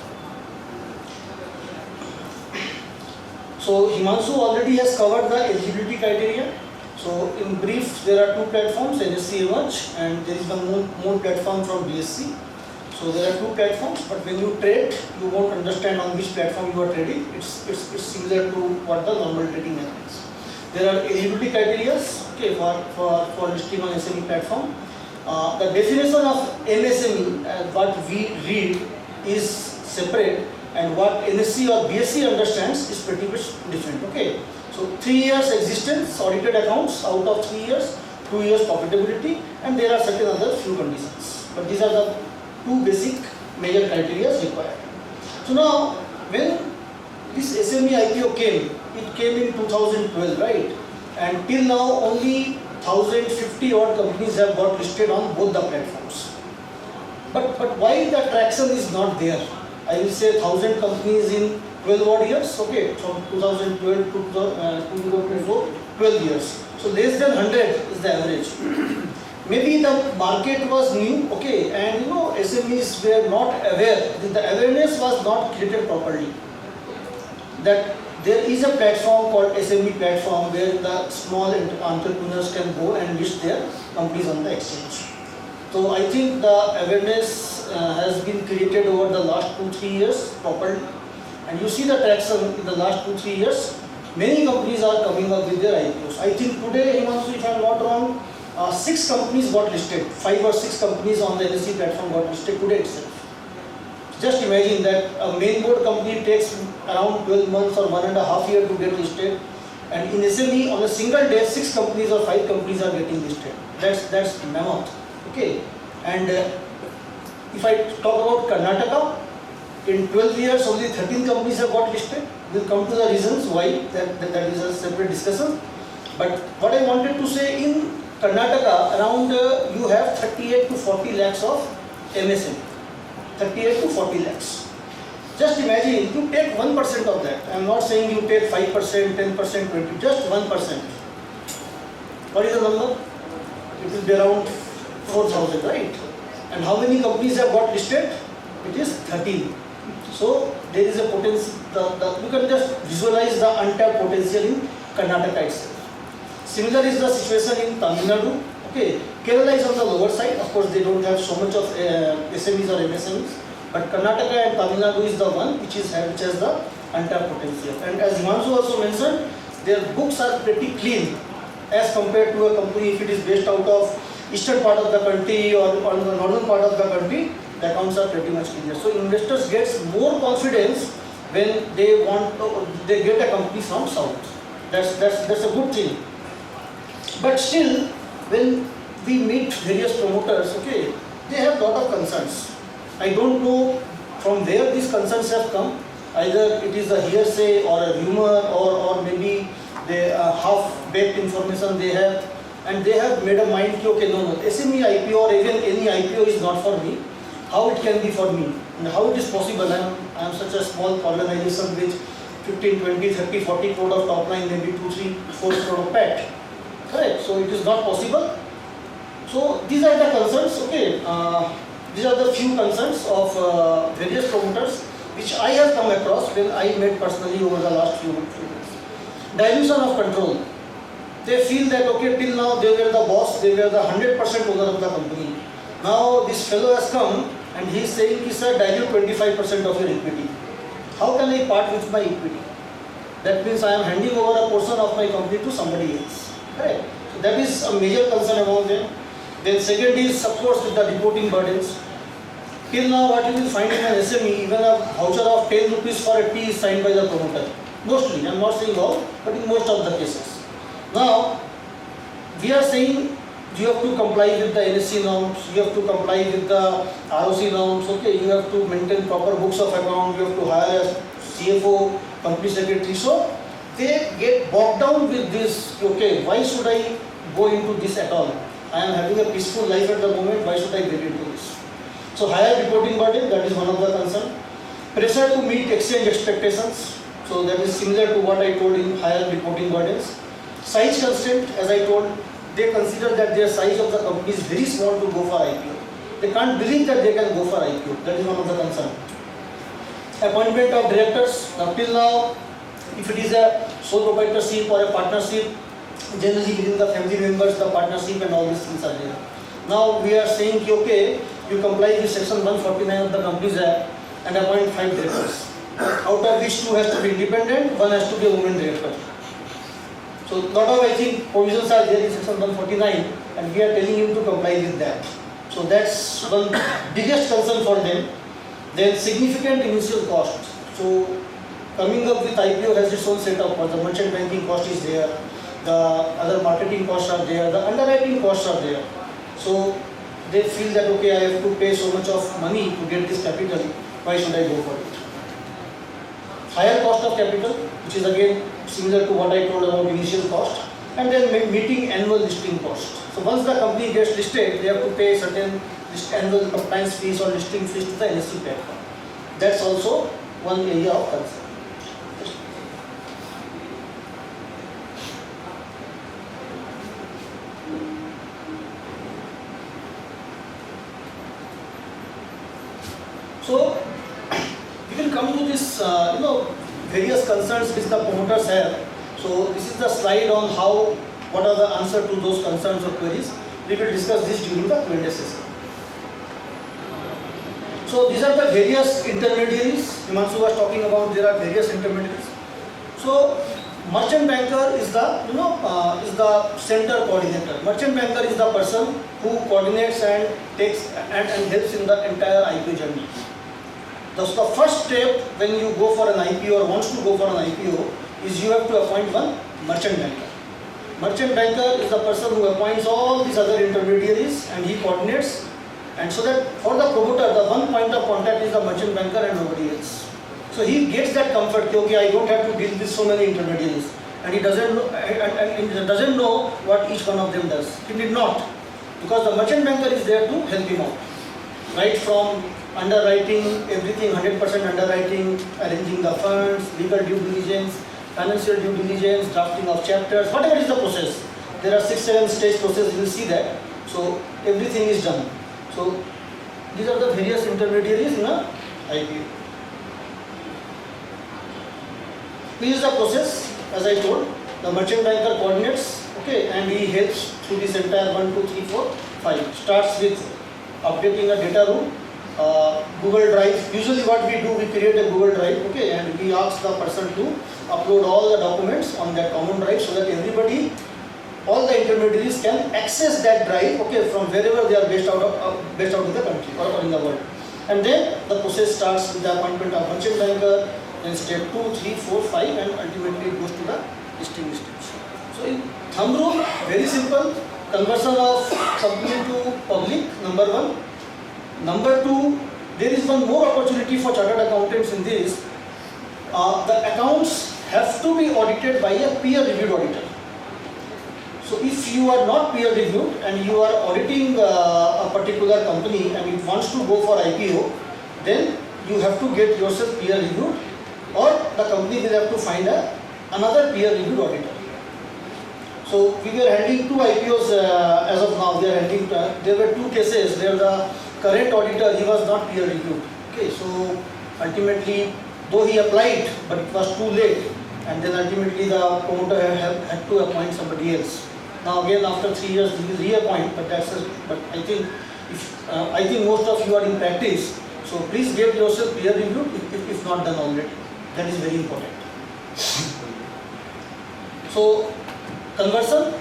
So Himanshu already has covered the eligibility criteria. So in brief, there are two platforms, NSE Emerge, and there is one more platform from BSC. So there are two platforms, but when you trade, you won't understand on which platform you are trading. It's similar to what the normal trading happens. There are eligibility criteria, okay, for listing on SME platform. The definition of MSME, what we read, is separate, and what NSE or BSC understands is pretty much different. Okay, so 3 years existence, audited accounts out of 3 years, 2 years profitability, and there are certain other few conditions. But these are the two basic major criteria required. So now, when this SME IPO came, it came in 2012, right? And till now, only 1,050 odd companies have got listed on both the platforms. But why the traction is not there? I will say 1,000 companies in 12 odd years, okay, from 2012 to 2024, 12 years. So less than 100 is the average. Maybe the market was new, okay, and SMEs were not aware, the awareness was not created properly. That there is a platform called SME platform where the small entrepreneurs can go and list their companies on the exchange. So I think the awareness has been created over the last 2-3 years properly. And you see the traction in the last 2-3 years. Many companies are coming up with their IPOs. I think today, Himanshu, if I am not wrong, 6 companies got listed. 5 or 6 companies on the NSE platform got listed today itself. Just imagine that a main board company takes around 12 months or 1.5 years to get listed, and in SME on a single day 6 companies or 5 companies are getting listed. That's mammoth. Okay, and if I talk about Karnataka, in 12 years only 13 companies have got listed. We'll come to the reasons why. That is a separate discussion. But what I wanted to say, in Karnataka, around you have 38 to 40 lakhs of MSME. 38 to 40 lakhs. Just imagine, you take 1% of that. I am not saying you take 5%, 10%, 20%, just 1%. What is the number? It will be around 4,000, right? And how many companies have got listed? It is 13. So there is a you can just visualize the untapped potential in Karnataka itself. Similar is the situation in Tamil Nadu. Okay, Kerala is on the lower side. Of course, they don't have so much of SMEs or MSMEs, but Karnataka and Tamil Nadu is the one which has the untapped potential. And as Himanshu also mentioned, their books are pretty clean as compared to a company if it is based out of eastern part of the country or on the northern part of the country. The accounts are pretty much clear. So investors gets more confidence when they get a company from south. That's a good thing. But still, when we meet various promoters, okay, they have lot of concerns. I don't know from where these concerns have come. Either it is a hearsay or a rumor or maybe they half-baked information they have, and they have made a mind, okay, no, SME IPO or even any IPO is not for me. How it can be for me? And how it is possible? I am such a small organization with 15, 20, 30, 40 crore of top line, maybe 2, 3, 4 crore of PAT. Correct? So it is not possible. So these are the concerns, okay. These are the few concerns of various promoters which I have come across when I met personally over the last few months. Dilution of control. They feel that, okay, till now they were the boss, they were the 100% owner of the company. Now this fellow has come and he is saying, sir, dilute 25% of your equity. How can I part with my equity? That means I am handing over a portion of my company to somebody else. Correct? So that is a major concern among them. Then second is, of course, with the reporting burdens. Till now, what you will find in an SME, even a voucher of 10 rupees for a tea is signed by the promoter. Mostly, I am not saying all, but in most of the cases. Now, we are saying you have to comply with the NSC norms, you have to comply with the ROC norms, okay, you have to maintain proper books of account, you have to hire a CFO, company secretary. So, they get bogged down with this, okay, why should I go into this at all? I am having a peaceful life at the moment, why should I get into this? So higher reporting burden, that is one of the concern. Pressure to meet exchange expectations, so that is similar to what I told in higher reporting burdens. Size constraint, as I told, they consider that their size of the company is very small to go for IPO. They can't believe that they can go for IPO, that is one of the concern. Appointment of directors, now till now, if it is a sole proprietorship or a partnership, generally within the family members, the partnership and all these things are there. Now we are saying, okay, you comply with section 149 of the Companies Act and appoint 5 directors. Out of which 2 has to be independent, 1 has to be a woman director. So lot of, I think, provisions are there in section 149 and we are telling him to comply with that. So that's one biggest concern for them. Then significant initial cost. So coming up with IPO has its own set of costs. The merchant banking cost is there, the other marketing costs are there, the underwriting costs are there. So they feel that, okay, I have to pay so much of money to get this capital, why should I go for it? Higher cost of capital, which is again similar to what I told about initial cost, and then meeting annual listing cost. So once the company gets listed, they have to pay certain annual compliance fees or listing fees to the NSE platform. That's also one area of concern. So we will come to this, various concerns which the promoters have. So this is the slide on what are the answer to those concerns or queries. We will discuss this during the Q&A session. So these are the various intermediaries. Himanshu was talking about there are various intermediaries. So merchant banker is the center coordinator. Merchant banker is the person who coordinates and takes and helps in the entire IPO journey. Thus the first step when you go for an IPO or wants to go for an IPO is you have to appoint one merchant banker. Merchant banker is the person who appoints all these other intermediaries and he coordinates, and so that for the promoter the one point of contact is the merchant banker and nobody else. So he gets that comfort, okay, I don't have to deal with so many intermediaries, and he doesn't know what each one of them does. He did not, because the merchant banker is there to help him out, right from underwriting, everything 100% underwriting, arranging the funds, legal due diligence, financial due diligence, drafting of chapters, whatever is the process. There are 6-7 stage process, you will see that. So everything is done. So these are the various intermediaries in a IPO. This is the process, as I told. The merchant banker coordinates, okay, and he helps through this entire 1, 2, 3, 4, 5. Starts with updating a data room, Google Drive. Usually what we do, we create a Google Drive, okay, and we ask the person to upload all the documents on that common drive so that everybody, all the intermediaries can access that drive, okay, from wherever they are based out in the country or in the world. And then the process starts with the appointment of merchant banker, then step 2, 3, 4, 5, and ultimately it goes to the listing stage. So in thumb rule, very simple, conversion of company to public, number 1. Number 2, there is one more opportunity for chartered accountants in this. The accounts have to be audited by a peer-reviewed auditor. So if you are not peer-reviewed and you are auditing a particular company and it wants to go for IPO, then you have to get yourself peer-reviewed, or the company will have to find another peer-reviewed auditor. So we were handling 2 IPOs as of now. We are handling. There were 2 cases where the current auditor, he was not peer-reviewed. Okay, so ultimately, though he applied, but it was too late, and then ultimately the promoter had to appoint somebody else. Now again, after 3 years, he will reappoint, but I think most of you are in practice, so please get yourself peer-reviewed if not done already. That is very important. So, conversion,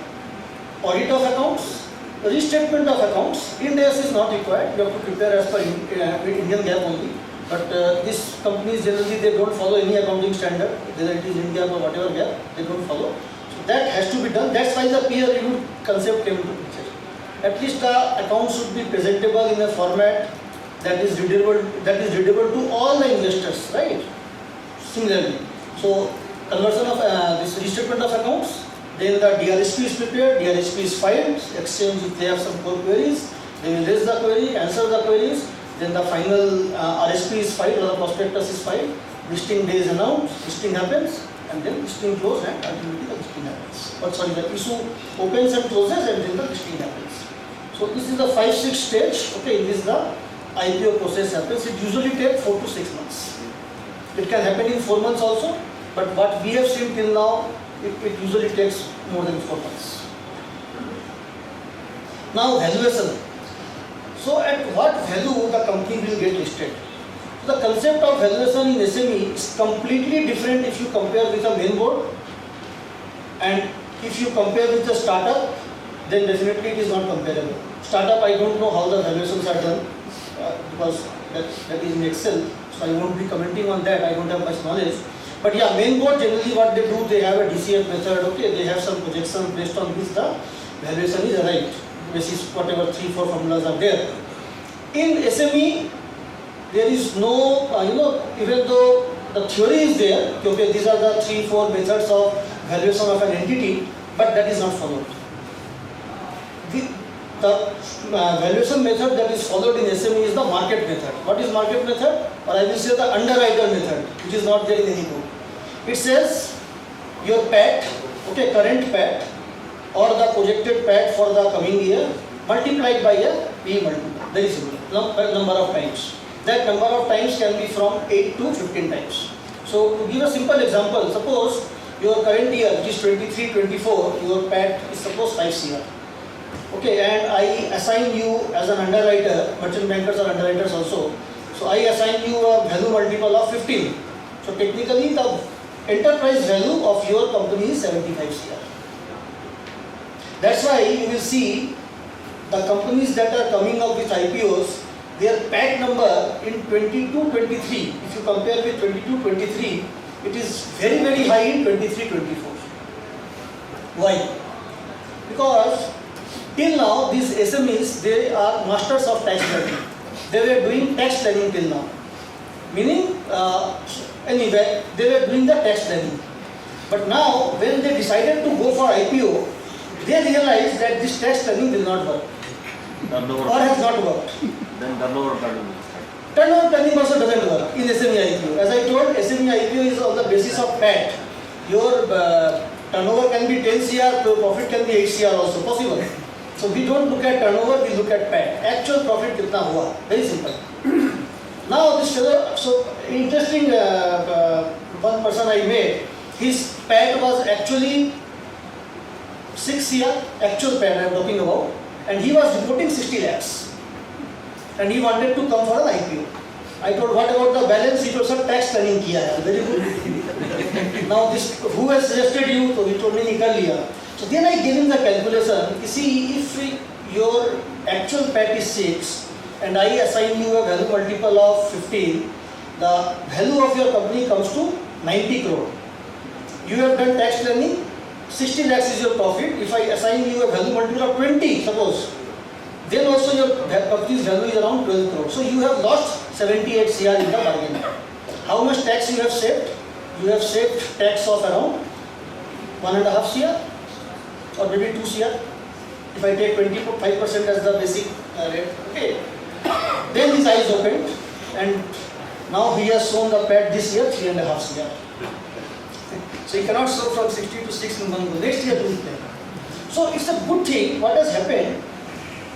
audit of accounts, restatement of accounts. Ind AS is not required. You have to prepare as per Indian GAAP only. But these companies generally they don't follow any accounting standard, whether it is India or whatever GAAP, they don't follow. So that has to be done. That's why the peer review concept came into picture. At least the accounts should be presentable in a format that is readable to all the investors, right? Similarly, so conversion of this restatement of accounts, then the DRHP is prepared, DRHP is filed, exchange if they have some core queries, they will raise the query, answer the queries, then the final RHP is filed or the prospectus is filed, listing day is announced, listing happens, and then listing closes and ultimately the listing happens. But sorry, the issue opens and closes and then the listing happens. So this is the 5-6 stage, okay, in this the IPO process happens. It usually takes 4 to 6 months. It can happen in 4 months also, but what we have seen till now, it usually takes more than 4 months. Now valuation. So at what value the company will get listed? The concept of valuation in SME is completely different if you compare with a main board, and if you compare with a startup, then definitely it is not comparable. Startup, I don't know how the valuations are done because that is in Excel, so I won't be commenting on that. I don't have much knowledge. But yeah, main board generally what they do, they have a DCF method. Okay, they have some projection based on which the valuation is arrived. Basis whatever 3-4 formulas are there. In SME, there is no, even though the theory is there, okay, these are the 3-4 methods of valuation of an entity, but that is not followed. The valuation method that is followed in SME is the market method. What is market method? Or I will say the underwriter method, which is not there in any book. It says your PAT, okay, current PAT, or the projected PAT for the coming year multiplied by a P multiple. Very simple. Number of times. That number of times can be from 8 to 15 times. So to give a simple example, suppose your current year, which is 23-24, your PAT is suppose 5 CR. Okay, and I assign you as an underwriter, merchant bankers are underwriters also. So I assign you a value multiple of 15. So technically the enterprise value of your company is 75 CR. That's why you will see the companies that are coming up with IPOs, their PAT number in 22-23, if you compare with 22-23, it is very, very high in 23-24. Why? Because till now these SMEs, they are masters of tax planning. They were doing tax planning till now. Meaning, anyway, they were doing the tax planning. But now, when they decided to go for IPO, they realized that this tax planning will not work. Or has not worked. Then turnover planning. Turnover planning also doesn't work in SME IPO. As I told, SME IPO is on the basis of PAT. Your turnover can be 10 CR, your profit can be 8 CR also possible. So we don't look at turnover, we look at PAT. Actual profit kitna hua? Very simple. Now this fellow, so interesting one person I met, His PAT was actually 6 year, actual PAT I am talking about, and he was reporting 60 lakhs. And he wanted to come for an IPO. I told, what about the balance? He told, sir, tax planning kiya hai. Very good. Now this, who has suggested you? So he told me, nikal liya. So then I gave him the calculation. You see, if your actual PAT is 6 and I assign you a value multiple of 15, the value of your company comes to 90 crore. You have done tax planning, 60 lakhs is your profit. If I assign you a value multiple of 20, suppose, then also your company's value is around 12 crore. So you have lost 78 CR in the bargain. How much tax you have saved? You have saved tax of around 1.5 CR or maybe 2 CR. If I take 25% as the basic rate, okay. Then his eyes opened and now he has shown the PAT this year 3.5 CR. So he cannot show from 60 to 6 in 1 go. Next year do it. So it's a good thing. What has happened?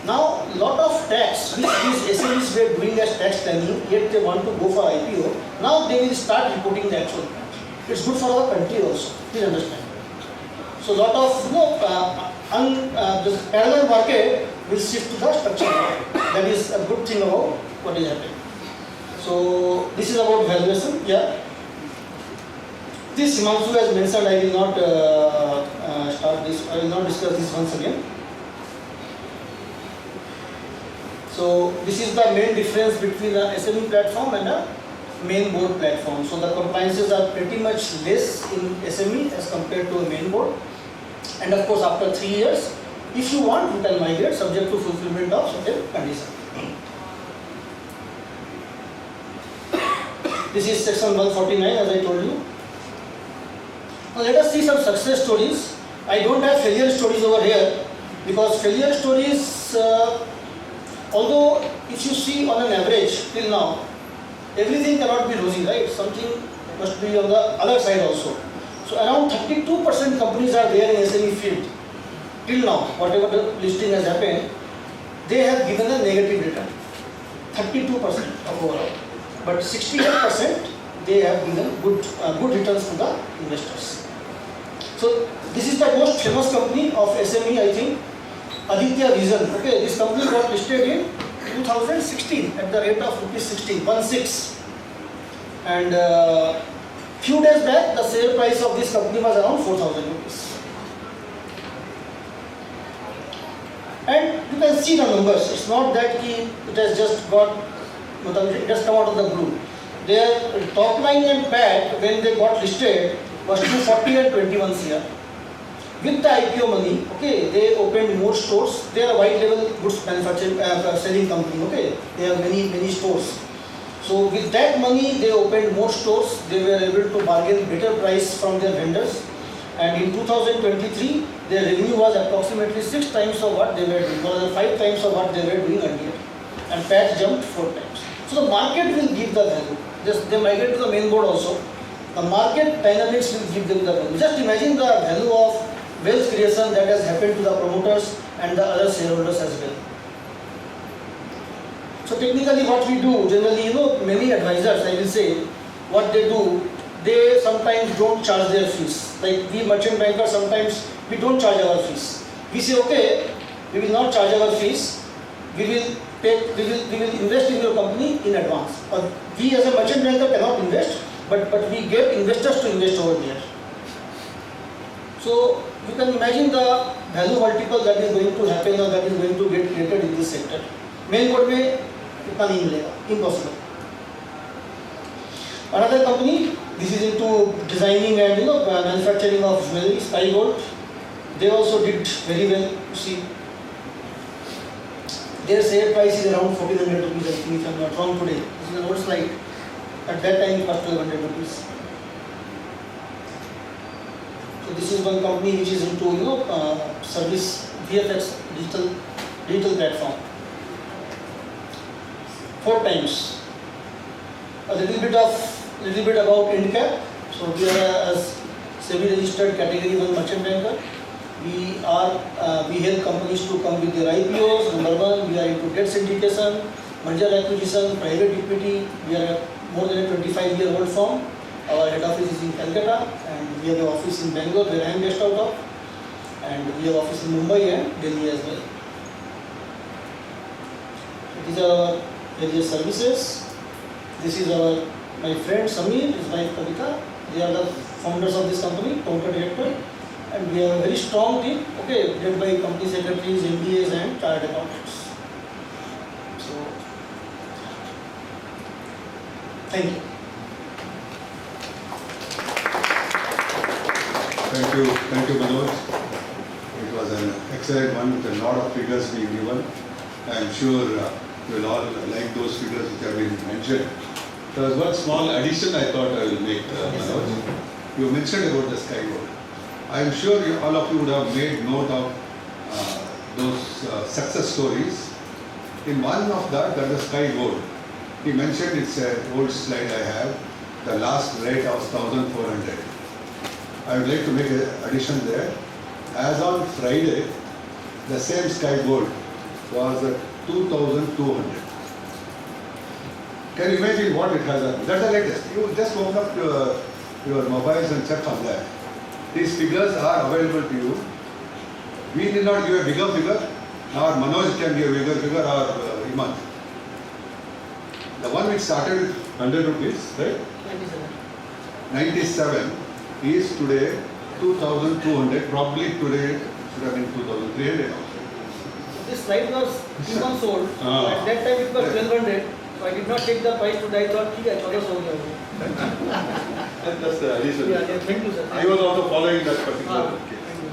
Now lot of tax which these SMEs were doing as tax planning, yet they want to go for IPO. Now they will start reporting the actual PAT. It's good for our country also. Please understand. So lot of this parallel market will shift to the structural market. That is a good thing about what is happening. So this is about valuation. Yeah. This Himanshu has mentioned. I will not start this. I will not discuss this once again. So this is the main difference between a SME platform and a main board platform. So the compliances are pretty much less in SME as compared to a main board. And of course, after 3 years, if you want, you can migrate subject to fulfillment of certain conditions. This is section 149, as I told you. Now let us see some success stories. I don't have failure stories over here because failure stories, although if you see on an average till now, everything cannot be rosy, right? Something must be on the other side also. So around 32% companies are there in SME field. Till now, whatever the listing has happened, they have given a negative return. 32% of overall. But 68% they have given good returns to the investors. So this is the most famous company of SME, I think, Aradhya Vision. Okay, this company got listed in 2016 at the rate of ₹16. And few days back, the share price of this company was around 4,000 rupees. And you can see the numbers. It's not that it has just got, it has come out of the blue. Their top line and PAT when they got listed was 240 and 21 CR. With the IPO money, okay, they opened more stores. They are a wide level goods manufacturing selling company. Okay, they have many stores. So with that money, they opened more stores. They were able to bargain better price from their vendors. And in 2023, their revenue was approximately 6 times of what they were doing, or 5 times of what they were doing earlier. And PAT jumped 4 times. So the market will give the value. They migrate to the main board also. The market dynamics will give them the value. Just imagine the value of wealth creation that has happened to the promoters and the other shareholders as well. So technically what we do, generally, many advisors, I will say, what they do, they sometimes don't charge their fees. Like we merchant bankers, sometimes we don't charge our fees. We say, okay, we will not charge our fees. We will invest in your company in advance. Or we as a merchant banker cannot invest, but we get investors to invest over there. So you can imagine the value multiple that is going to happen or that is going to get created in this sector. Main board में इतना नहीं मिलेगा, impossible. Another company, this is into designing and manufacturing of jewelry, Sky Gold. They also did very well. You see, their share price is around 1,400 rupees. I think if I am not wrong today. This is an old slide. At that time, it was 1,200 rupees. So this is one company which is into service VFX digital platform. 4 times. A little bit about IndCap. So we are a semi-registered category 1 merchant banker. We help companies to come with their IPOs. Number 1, we are into debt syndication, merger acquisition, private equity. We are more than a 25-year-old firm. Our head office is in Calcutta, and we have an office in Bangalore where I am based out of, and we have office in Mumbai and Delhi as well. These are our various services. This is my friend Samir, his wife Kavita. They are the founders of this company, total director, and we have a very strong team, okay, led by company secretaries, MBAs and chartered accountants. So, thank you. Thank you, Manoj. It was an excellent one with a lot of figures being given. I am sure you will all like those figures which have been mentioned. There was one small addition I thought I will make, Manoj. You mentioned about the sky gold. I am sure all of you would have made note of those success stories. In one of that is sky gold. He mentioned, it's an old slide I have, the last rate of 1,400. I would like to make an addition there. As on Friday, the same sky gold was at 2,200. Can you imagine what it has done? That's the latest. You just open up your mobiles and check on that. These figures are available to you. We did not give a bigger figure, nor Manoj can give a bigger figure, or Himanshu. The one which started with 100 rupees, right? 97 is today 2,200. Probably today should have been 2,300 also. This slide was 2 months old. At that time it was 1,200. So I did not take the price today. I thought, okay, I thought so. That's the addition. Yeah, thank you, sir. I was also following that particular case. Thank you.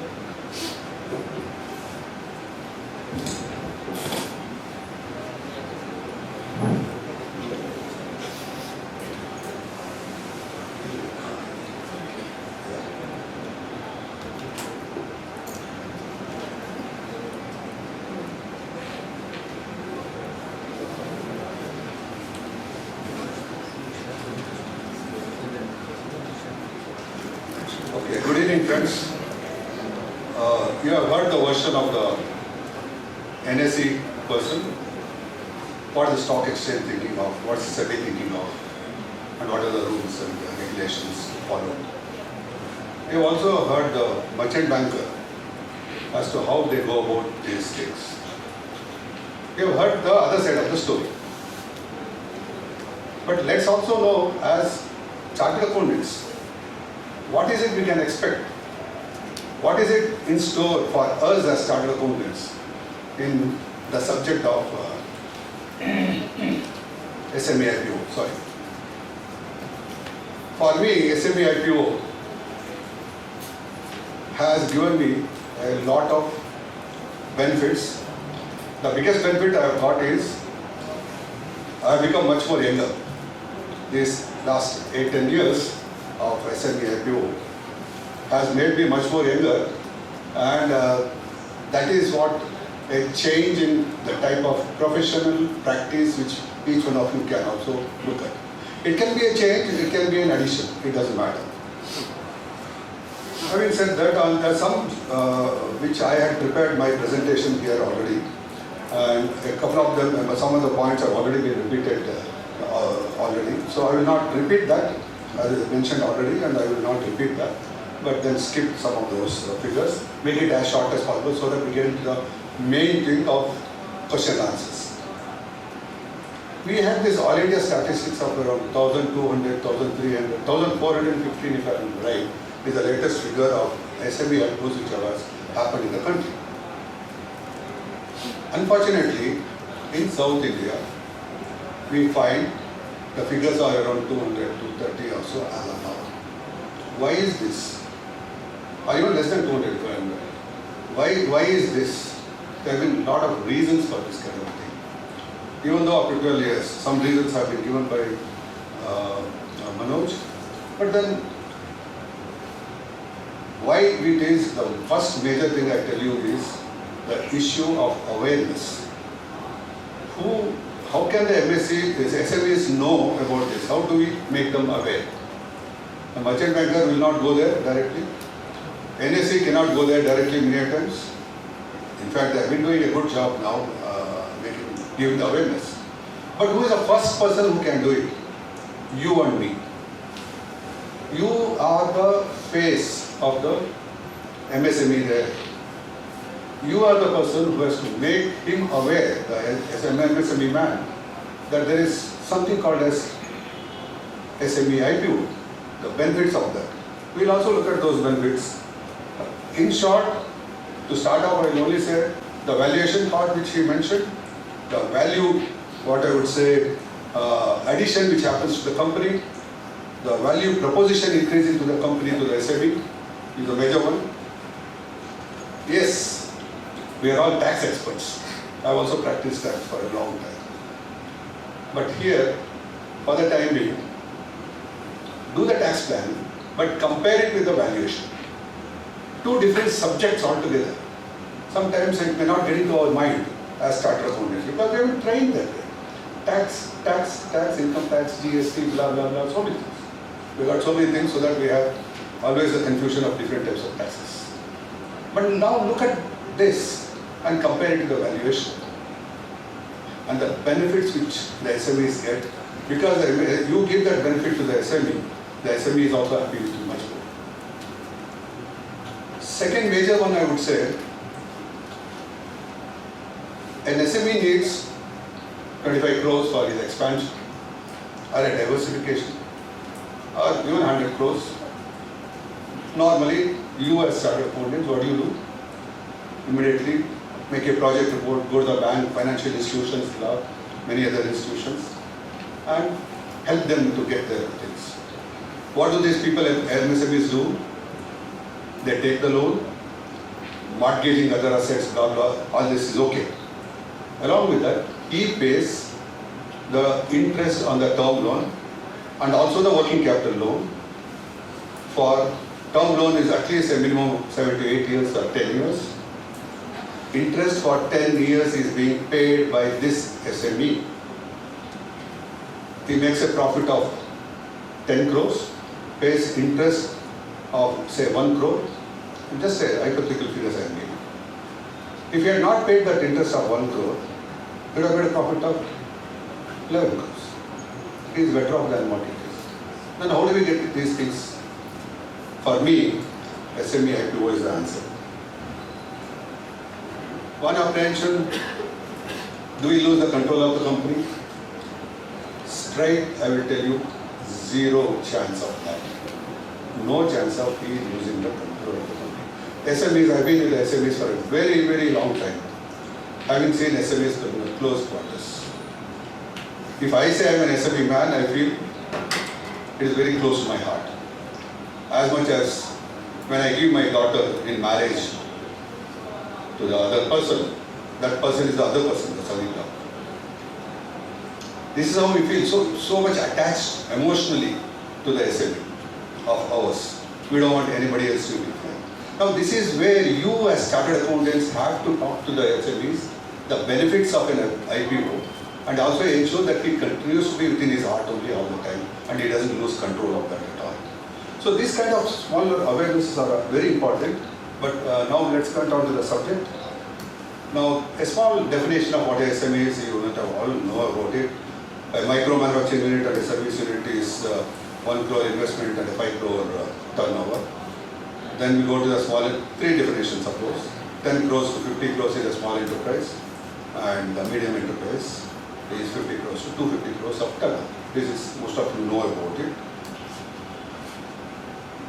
Okay, good evening, friends. You have heard the version of the NSE person. What is the stock exchange thinking of? What is SEBI thinking of? And what are the rules and regulations followed? You have also heard the merchant banker as to how they go about these things. You have heard the other side of the story. But let's also know, as chartered accountants, what is it we can expect? What is it in store for us as chartered accountants in the subject of SME IPO? Sorry. For me, SME IPO has given me a lot of benefits. The biggest benefit I have got is I have become much more younger. These last 8-10 years of SME IPO has made me much more younger, and that is what a change in the type of professional practice which each one of you can also look at. It can be a change, it can be an addition, it doesn't matter. Having said that, there are some which I had prepared my presentation here already, and a couple of them, some of the points have already been repeated already. So I will not repeat that, as I mentioned already, and I will not repeat that, but then skip some of those figures, make it as short as possible so that we get into the main thing of question and answers. We had this all India statistics of around 1,200, 1,300, 1,415 if I am right, is the latest figure of SME IPOs which has happened in the country. Unfortunately, in South India, we find the figures are around 200, 230 or so as of now. Why is this? Or even less than 200 if I am right. Why is this? There have been a lot of reasons for this kind of thing. Even though after 12 years, some reasons have been given by Manoj, but then why it is the first major thing I tell you is the issue of awareness. How can the SMEs know about this? How do we make them aware? The merchant banker will not go there directly. NSE cannot go there directly many times. In fact, they have been doing a good job now, giving the awareness. But who is the first person who can do it? You and me. You are the face of the MSME there. You are the person who has to make him aware, as an MSME man, that there is something called as SME IPO, the benefits of that. We'll also look at those benefits. In short, to start off, I will only say the valuation part which he mentioned, the value, what I would say, addition which happens to the company, the value proposition increasing to the company, to the SME, is a major one. Yes, we are all tax experts. I have also practiced tax for a long time. But here, for the time being, do the tax plan, but compare it with the valuation. Two different subjects altogether. Sometimes it may not get into our mind as chartered accountants because we haven't trained that way. Tax, income tax, GST, blah, blah, blah, so many things. We got so many things so that we have always a confusion of different types of taxes. But now look at this and compare it to the valuation and the benefits which the SMEs get. Because you give that benefit to the SME is also happy with you much more. Second major one I would say, an SME needs 25 crores for his expansion or a diversification or even 100 crores. Normally, you as chartered accountants, what do? Immediately make a project report, go to the bank, financial institutions, many other institutions, and help them to get their things. What do these people, MSMEs do? They take the loan, mortgaging other assets, blah, blah, all this is okay. Along with that, he pays the interest on the term loan and also the working capital loan. For term loan is at least a minimum of 7 to 8 years or 10 years. Interest for 10 years is being paid by this SME. He makes a profit of 10 crores, pays interest of say 1 crore, just a hypothetical figures I am giving. If he had not paid that interest of 1 crore, he would have made a profit of 11 crores. He is better off than what it is. Then how do we get these things? For me, SME IPO is the answer. One apprehension, do we lose the control of the company? Straight, I will tell you, zero chance of that. No chance of he losing the control of the company. SMEs, I have been with the SMEs for a very, very long time. Having seen SMEs in close quarters. If I say I am an SME man, I feel it is very close to my heart. As much as when I give my daughter in marriage to the other person, that person is the other person, the son-in-law. This is how we feel so much attached emotionally to the SME of ours. We don't want anybody else to be there. Now this is where you as chartered accountants have to talk to the SMEs, the benefits of an IPO, and also ensure that he continues to be within his heart only all the time and he doesn't lose control of that at all. So these kind of smaller awarenesses are very important, but now let's get on to the subject. Now a small definition of what a SME is, you will all know about it. A micro manufacturing unit and a service unit is 1 crore investment and a 5 crore turnover. Then we go to the smaller, three definitions suppose. 10 crores to 50 crores is a small enterprise and the medium enterprise is 50 crores to 250 crores of turnover. This is, most of you know about it.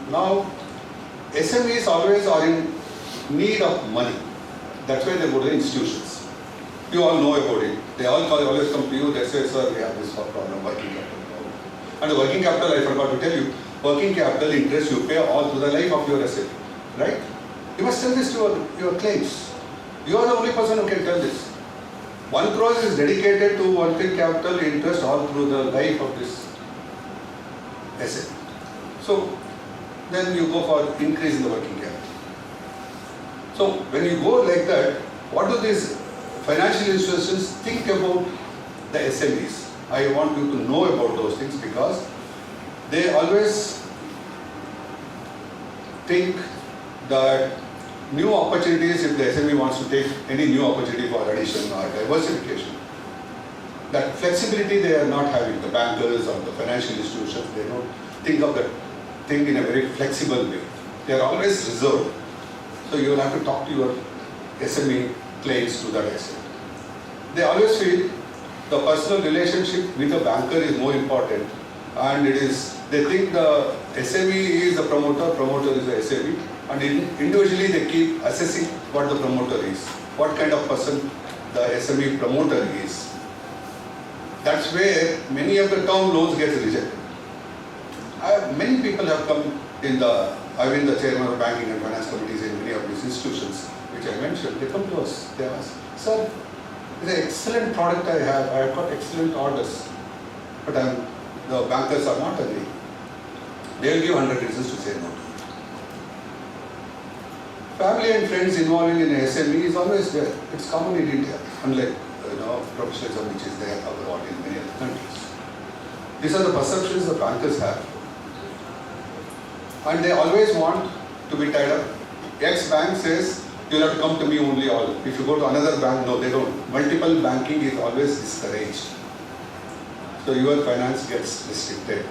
Now, SMEs always are in need of money. That's why they go to the institutions. You all know about it. They always come to you, they say, sir, we have this problem, working capital problem. And the working capital, I forgot to tell you, working capital interest you pay all through the life of your asset, right? You must tell this to your claims. You are the only person who can tell this. 1 crore is dedicated to working capital interest all through the life of this asset. So, then you go for increase in the working capital. So, when you go like that, what do these financial institutions think about the SMEs? I want you to know about those things because they always think that new opportunities, if the SME wants to take any new opportunity for addition or diversification, that flexibility they are not having, the bankers or the financial institutions, they don't think of that think in a very flexible way. They are always reserved. So you will have to talk to your SME clients to that extent. They always feel the personal relationship with the banker is more important, and they think the SME is the promoter, promoter is the SME, and individually they keep assessing what the promoter is, what kind of person the SME promoter is. That's where many of the term loans get rejected. Many people have come I've been the chairman of banking and finance committees in many of these institutions which I mentioned. They come to us, they ask, sir, it's an excellent product I have got excellent orders, but the bankers are not agreeing. They will give 100 reasons to say no to it. Family and friends involving in SME is always there. It's common in India, unlike professionalism which is there abroad in many other countries. These are the perceptions the bankers have. And they always want to be tied up. X bank says, you'll have to come to me only all. If you go to another bank, no, they don't. Multiple banking is always discouraged. So your finance gets restricted.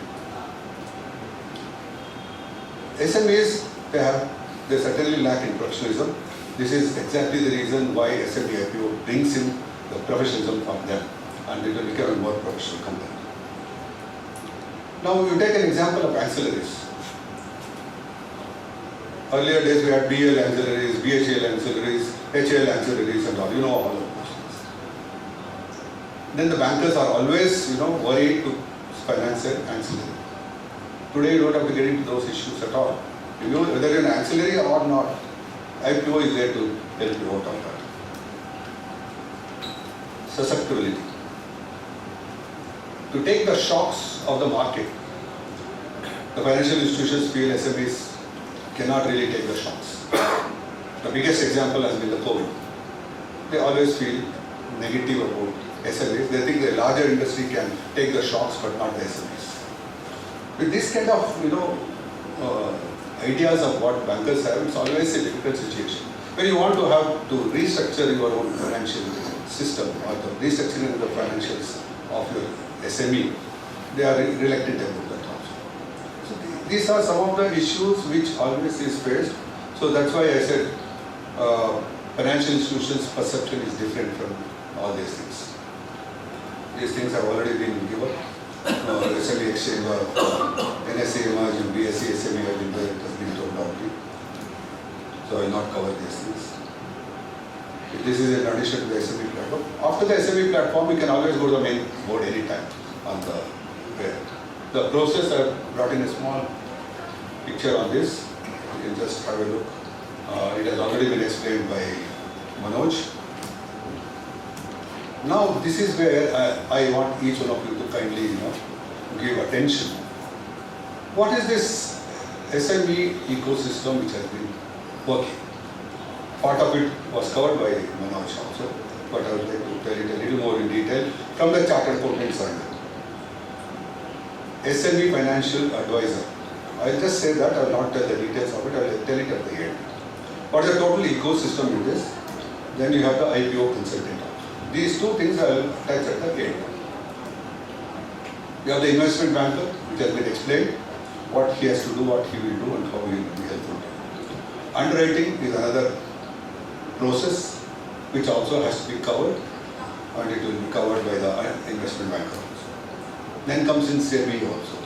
SMEs, they certainly lack in professionalism. This is exactly the reason why SME IPO brings in the professionalism from them, and it will become a more professional company. Now you take an example of ancillaries. Earlier days we had BL ancillaries, BHL ancillaries, HL ancillaries and all, all of those things. Then the bankers are always, worried to finance an ancillary. Today you don't have to get into those issues at all. Whether you're an ancillary or not, IPO is there to help you out on that. Susceptibility. To take the shocks of the market, the financial institutions feel SMEs cannot really take the shocks. The biggest example has been the COVID. They always feel negative about SMEs. They think the larger industry can take the shocks but not the SMEs. With this kind of ideas of what bankers have, it's always a difficult situation. When you want to have to restructure your own financial system or the restructuring of the financials of your SME, they are reluctant about that also. So these are some of the issues which always is faced. So that's why I said financial institutions' perception is different from all these things. These things have already been given. SME exchange or NSE emerged and BSE SME have been there, it has been told already. So I will not cover these things. This is in addition to the SME platform. After the SME platform, you can always go to the main board anytime on the where. The process, I have brought in a small picture on this. You can just have a look. It has already been explained by Manoj. Now this is where I want each one of you to kindly give attention. What is this SME ecosystem which has been working? Part of it was covered by Manoj also, but I would like to tell it a little more in detail from the chartered accountant side. SME financial advisor. I'll just say that, I will not tell the details of it, I will tell it at the end. What is the total ecosystem in this? Then you have the IPO consultant. These two things I will touch at the end. You have the investment banker, which has been explained, what he has to do, what he will do, and how he will be helpful. Underwriting is another process which also has to be covered, and it will be covered by the investment banker also. Then comes in SEBI also.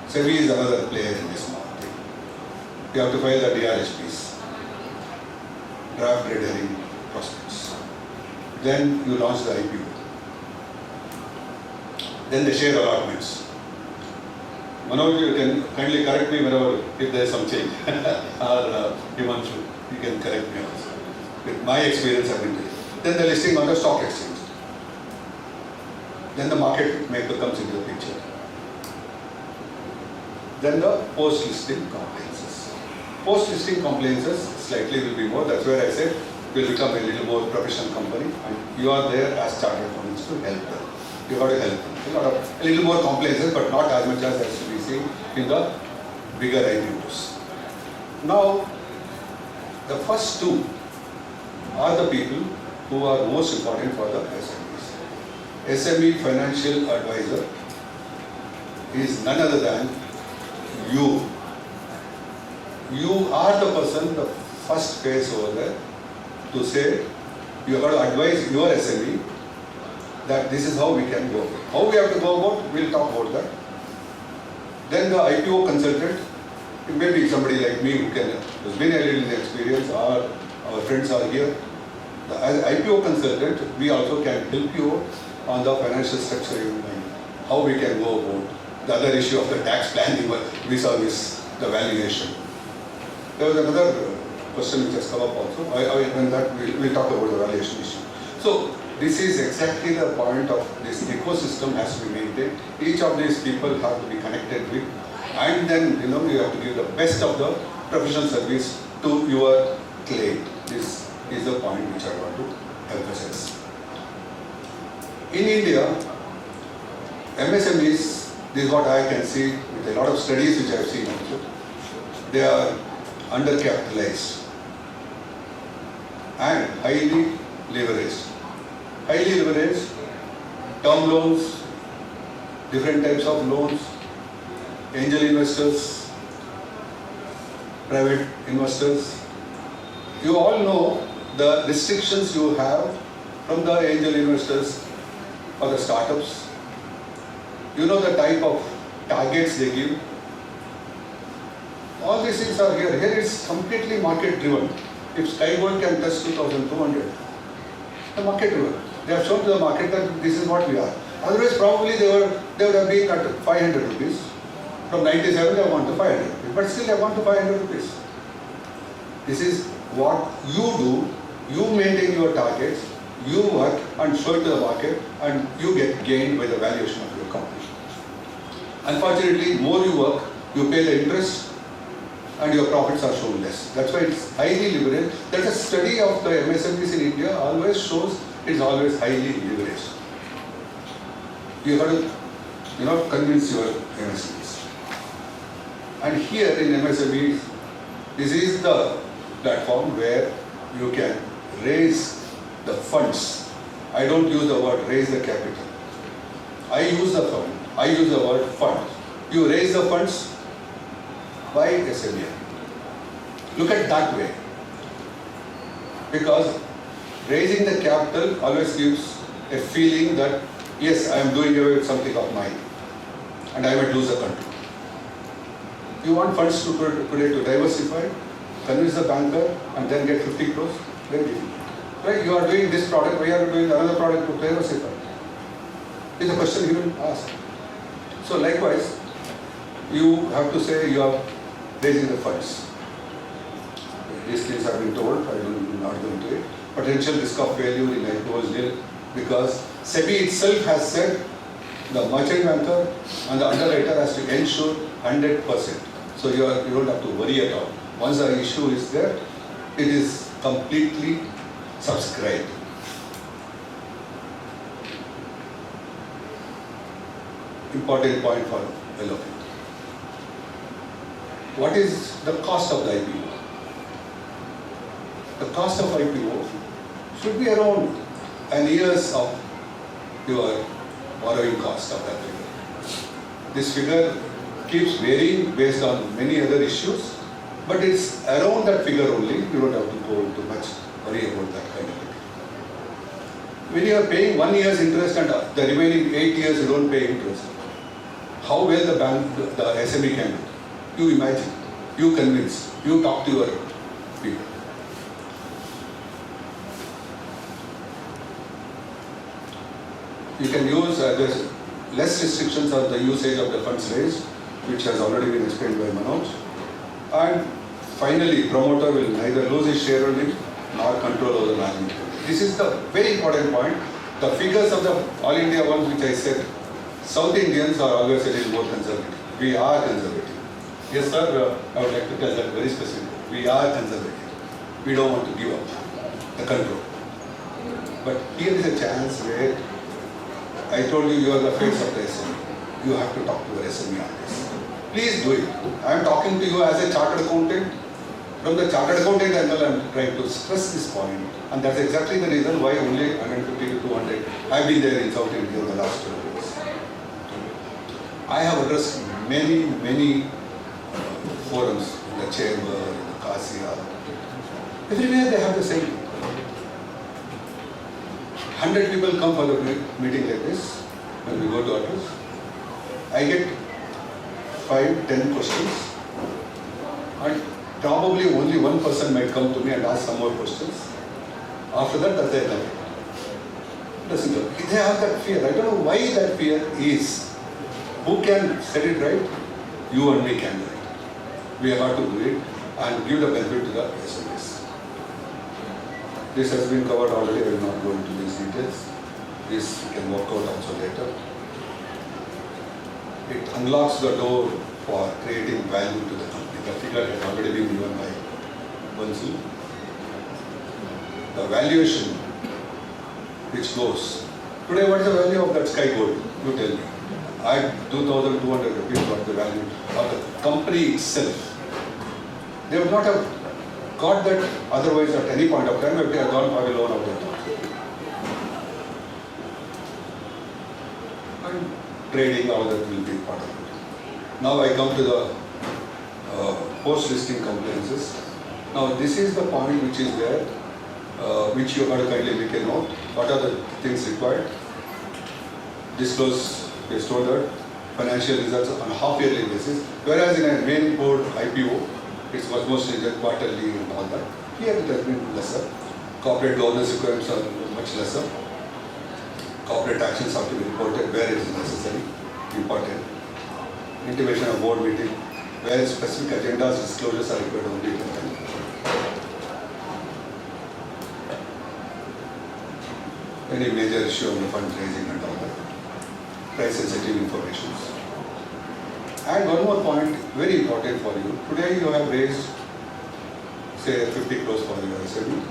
SEBI is another player in this market. You have to file the DRHPs, draft red herring prospects. Then you launch the IPO. Then the share allotments. Manoj, you can kindly correct me whenever if there is some change. Or Himanshu, you can correct me also. With my experience, I've been doing. Then the listing on the stock exchange. Then the market maker comes into the picture. Then the post-listing compliances. Post-listing compliances slightly will be more. That's where I said will become a little more professional company, and you are there as chartered accountants to help them. You have to help them. A little more compliances, but not as much as we see in the bigger IPOs. Now, the first two are the people who are most important for the SMEs. SME financial advisor is none other than you are the person, the first face over there to say, you have got to advise your SME that this is how we can go. How we have to go about, we'll talk about that. Then the IPO consultant, it may be somebody like me who's been a little experience, or our friends are here. As IPO consultant, we also can help you on the financial structuring and how we can go about the other issue of the tax planning vis-a-vis the valuation. There was another question which has come up also. When that we'll talk about the valuation issue. So this is exactly the point of this ecosystem has to be maintained. Each of these people have to be connected with, and then you have to give the best of the professional service to your client. This is the point which I want to emphasize. In India, MSMEs, this is what I can see with a lot of studies which I have seen also. They are undercapitalized and highly leveraged. Highly leveraged, term loans, different types of loans, angel investors, private investors. You all know the restrictions you have from the angel investors or the startups. You know the type of targets they give. All these things are here. Here it's completely market driven. If Skygold can touch 2,200, the market driven. They have shown to the market that this is what we are. Otherwise, probably they would have been at 500 rupees. From 97, they have gone to 500 rupees. But still, they have gone to 500 rupees. This is what you do. You maintain your targets, you work and show it to the market, and you get gained by the valuation of your company. Unfortunately, more you work, you pay the interest, and your profits are shown less. That's why it's highly leveraged. That a study of the MSMEs in India always shows it's always highly leveraged. You have to, convince your MSMEs. And here in MSMEs, this is the platform where you can raise the funds. I don't use the word raise the capital. I use the fund. I use the word fund. You raise the funds by SME. Look at that way. Because raising the capital always gives a feeling that, yes, I am doing away with something of mine and I might lose the control. You want funds today to diversify, convince the banker and then get 50 crores? Very difficult. Right? You are doing this product, why are you doing another product to diversify? Is a question you will ask. So likewise, you have to say you are raising the funds. These things have been told, I am not going to it. Potential risk of failure in IPO is nil because SEBI itself has said the merchant banker and the underwriter has to ensure 100%. So you don't have to worry at all. Once the issue is there, it is completely subscribed. Important point for all of you. What is the cost of the IPO? The cost of IPO should be around an year's of your borrowing cost of that figure. This figure keeps varying based on many other issues, but it's around that figure only. You don't have to go into much worry about that kind of thing. When you are paying 1 year's interest and the remaining 8 years you don't pay interest, how well the bank, the SME can do? You imagine, you convince, you talk to your people. You can use, there's less restrictions on the usage of the funds raised, which has already been explained by Manoj. And finally, promoter will neither lose his shareholding nor control over the management. This is the very important point. The figures of the All India ones which I said, South Indians are always a little more conservative. We are conservative. Yes sir, I would like to tell that very specifically. We are conservative. We don't want to give up the control. But here is a chance where I told you are the face of the SME. You have to talk to your SME on this. Please do it. I am talking to you as a chartered accountant. From the chartered accountant angle, I am trying to stress this point. And that's exactly the reason why only 150 to 200 have been there in South India in the last 2 years. I have addressed many forums, in the chamber, in the CASIA. Everywhere they have the same people. 100 people come for the meeting like this, when we go to address. I get 5-10 questions, and probably only one person might come to me and ask some more questions. After that, that's their life. Doesn't go. They have that fear. I don't know why that fear is. Who can set it right? You and me can do it. We have to do it and give the benefit to the SMEs. This has been covered already. I will not go into these details. This we can work out also later. It unlocks the door for creating value to the company. The figure has already been given by Bansal. The valuation which goes. Today, what is the value of that sky gold? You tell me. At 2,200 rupees, what the value of the company itself. They would not have got that otherwise at any point of time if they had gone for a loan of that. And trading, all that will be part of it. Now I come to the post-listing compliances. Now this is the point which is there, which you have to kindly make a note. What are the things required? Disclose, they told that, financial results on a half-yearly basis, whereas in a main board IPO, it was mostly just quarterly and all that. Here it has been lesser. Corporate governance requirements are much lesser. Corporate actions have to be reported where it is necessary, important. Intimation of board meeting, where specific agendas, disclosures are required only at the time. Any major issue on the fundraising and all that. Price sensitive information. And one more point, very important for you. Today you have raised, say, 50 crores for your SME.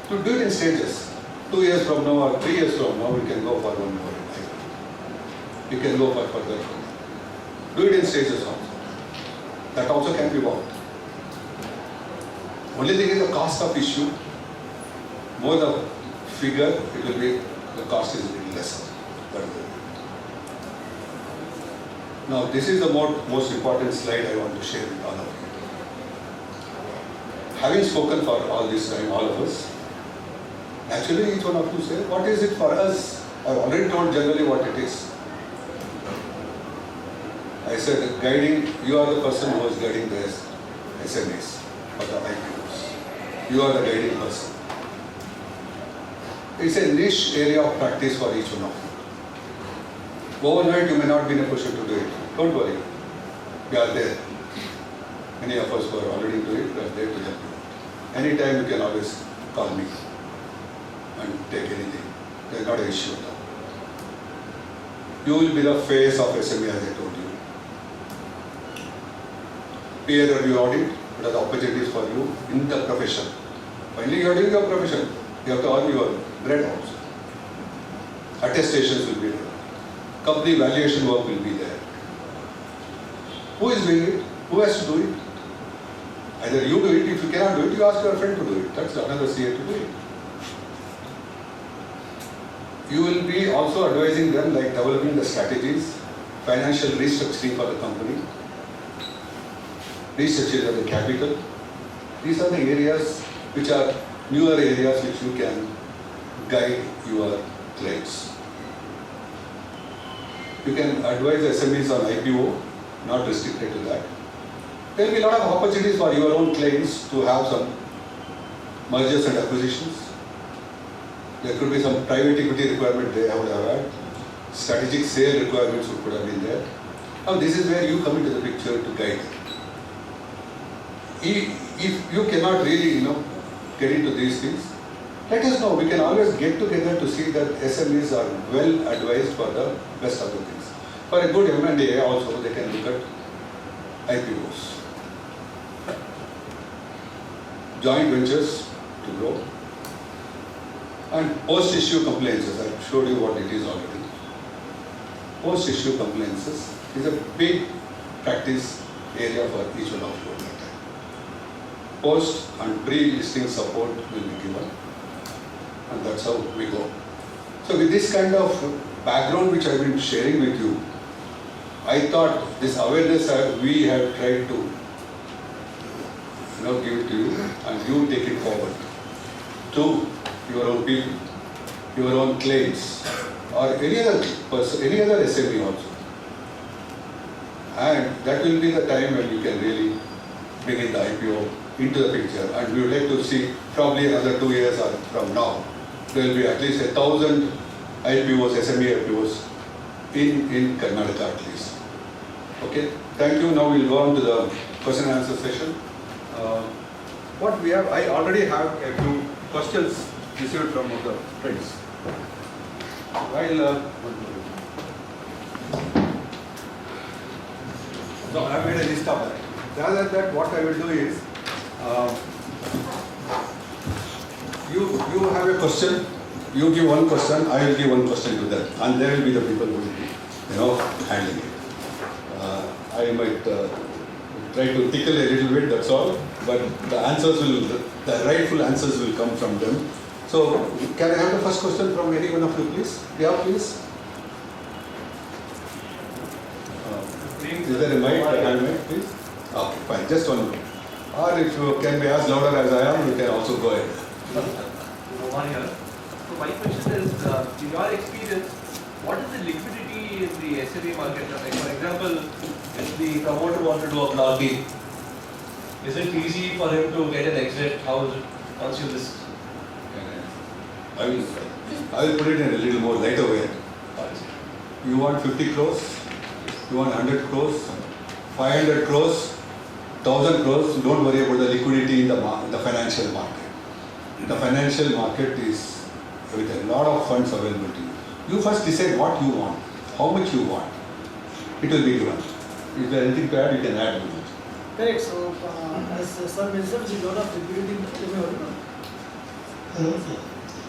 To do it in stages. 2 years from now or 3 years from now, we can go for one more. You can go for further. Do it in stages also. That also can be bought. Only thing is the cost of issue. More the figure, it will be, the cost is a little lesser. Now this is the most important slide I want to share with all of you. Having spoken for all this time, all of us, actually each one of you say, what is it for us? I've already told generally what it is. I said guiding, you are the person who is guiding the SMEs or the IPOs. You are the guiding person. It's a niche area of practice for each one of you. Overnight you may not be in a position to do it. Don't worry. We are there. Many of us who are already doing it, we are there to help you. Anytime you can always call me and take anything. There is not an issue at all. You will be the face of SME as I told you. PAW audit, what are the opportunities for you in the profession. Finally you are doing your profession. You have to earn your bread also. Attestations will be there. Company valuation work will be there. Who is doing it? Who has to do it? Either you do it, if you cannot do it, you ask your friend to do it. That's another CA to do it. You will be also advising them like developing the strategies, financial restructuring for the company, restructuring of the capital. These are the areas which are newer areas which you can guide your clients. You can advise SMEs on IPO, not restricted to that. There will be a lot of opportunities for your own clients to have some mergers and acquisitions. There could be some private equity requirement they would have had. Strategic sale requirements could have been there. Now this is where you come into the picture to guide them. If you cannot really, get into these things, let us know. We can always get together to see that SMEs are well advised for the best of the things. For a good M&A also, they can look at IPOs. Joint ventures to grow. And post-issue compliances. I showed you what it is already. Post-issue compliances is a big practice area for each one of you. Post and pre-listing support will be given. And that's how we go. So with this kind of background which I've been sharing with you, I thought this awareness we have tried to give it to you, and you take it forward to your own people, your own claims, or any other person, any other SME also. And that will be the time when you can really bring in the IPO into the picture. And we would like to see probably another 2 years or from now, there will be at least 1,000 IPOs, SME IPOs in Karnataka at least. Okay, thank you. Now we'll go on to the question and answer session. What we have, I already have a few questions received from the friends. While so I have made a list of that. Rather than that, what I will do is, you have a question, you give one question, I will give one question to them, and there will be the people who will be, handling it. I might try to tickle a little bit, that's all, but the rightful answers will come from them. So, can I have the first question from any one of you, please? Yeah, please. Is there a mic? Can mic, please? Okay, fine. Just one minute. Or if you can be as louder as I am, you can also go ahead. One here. So my question is, in your experience, what is the liquidity in the SME market? Like for example, if the promoter wants to do a block deal, is it easy for him to get an exit? How is it once you list? I will put it in a little more lighter way. You want 50 crores? You want 100 crores? 500 crores? 1,000 crores? Don't worry about the liquidity in the financial market. The financial market is with a lot of funds available to you. You first decide what you want, how much you want. It will be given. If there is anything to add, you can add. Correct. So, as sir mentioned, there is a lot of liquidity.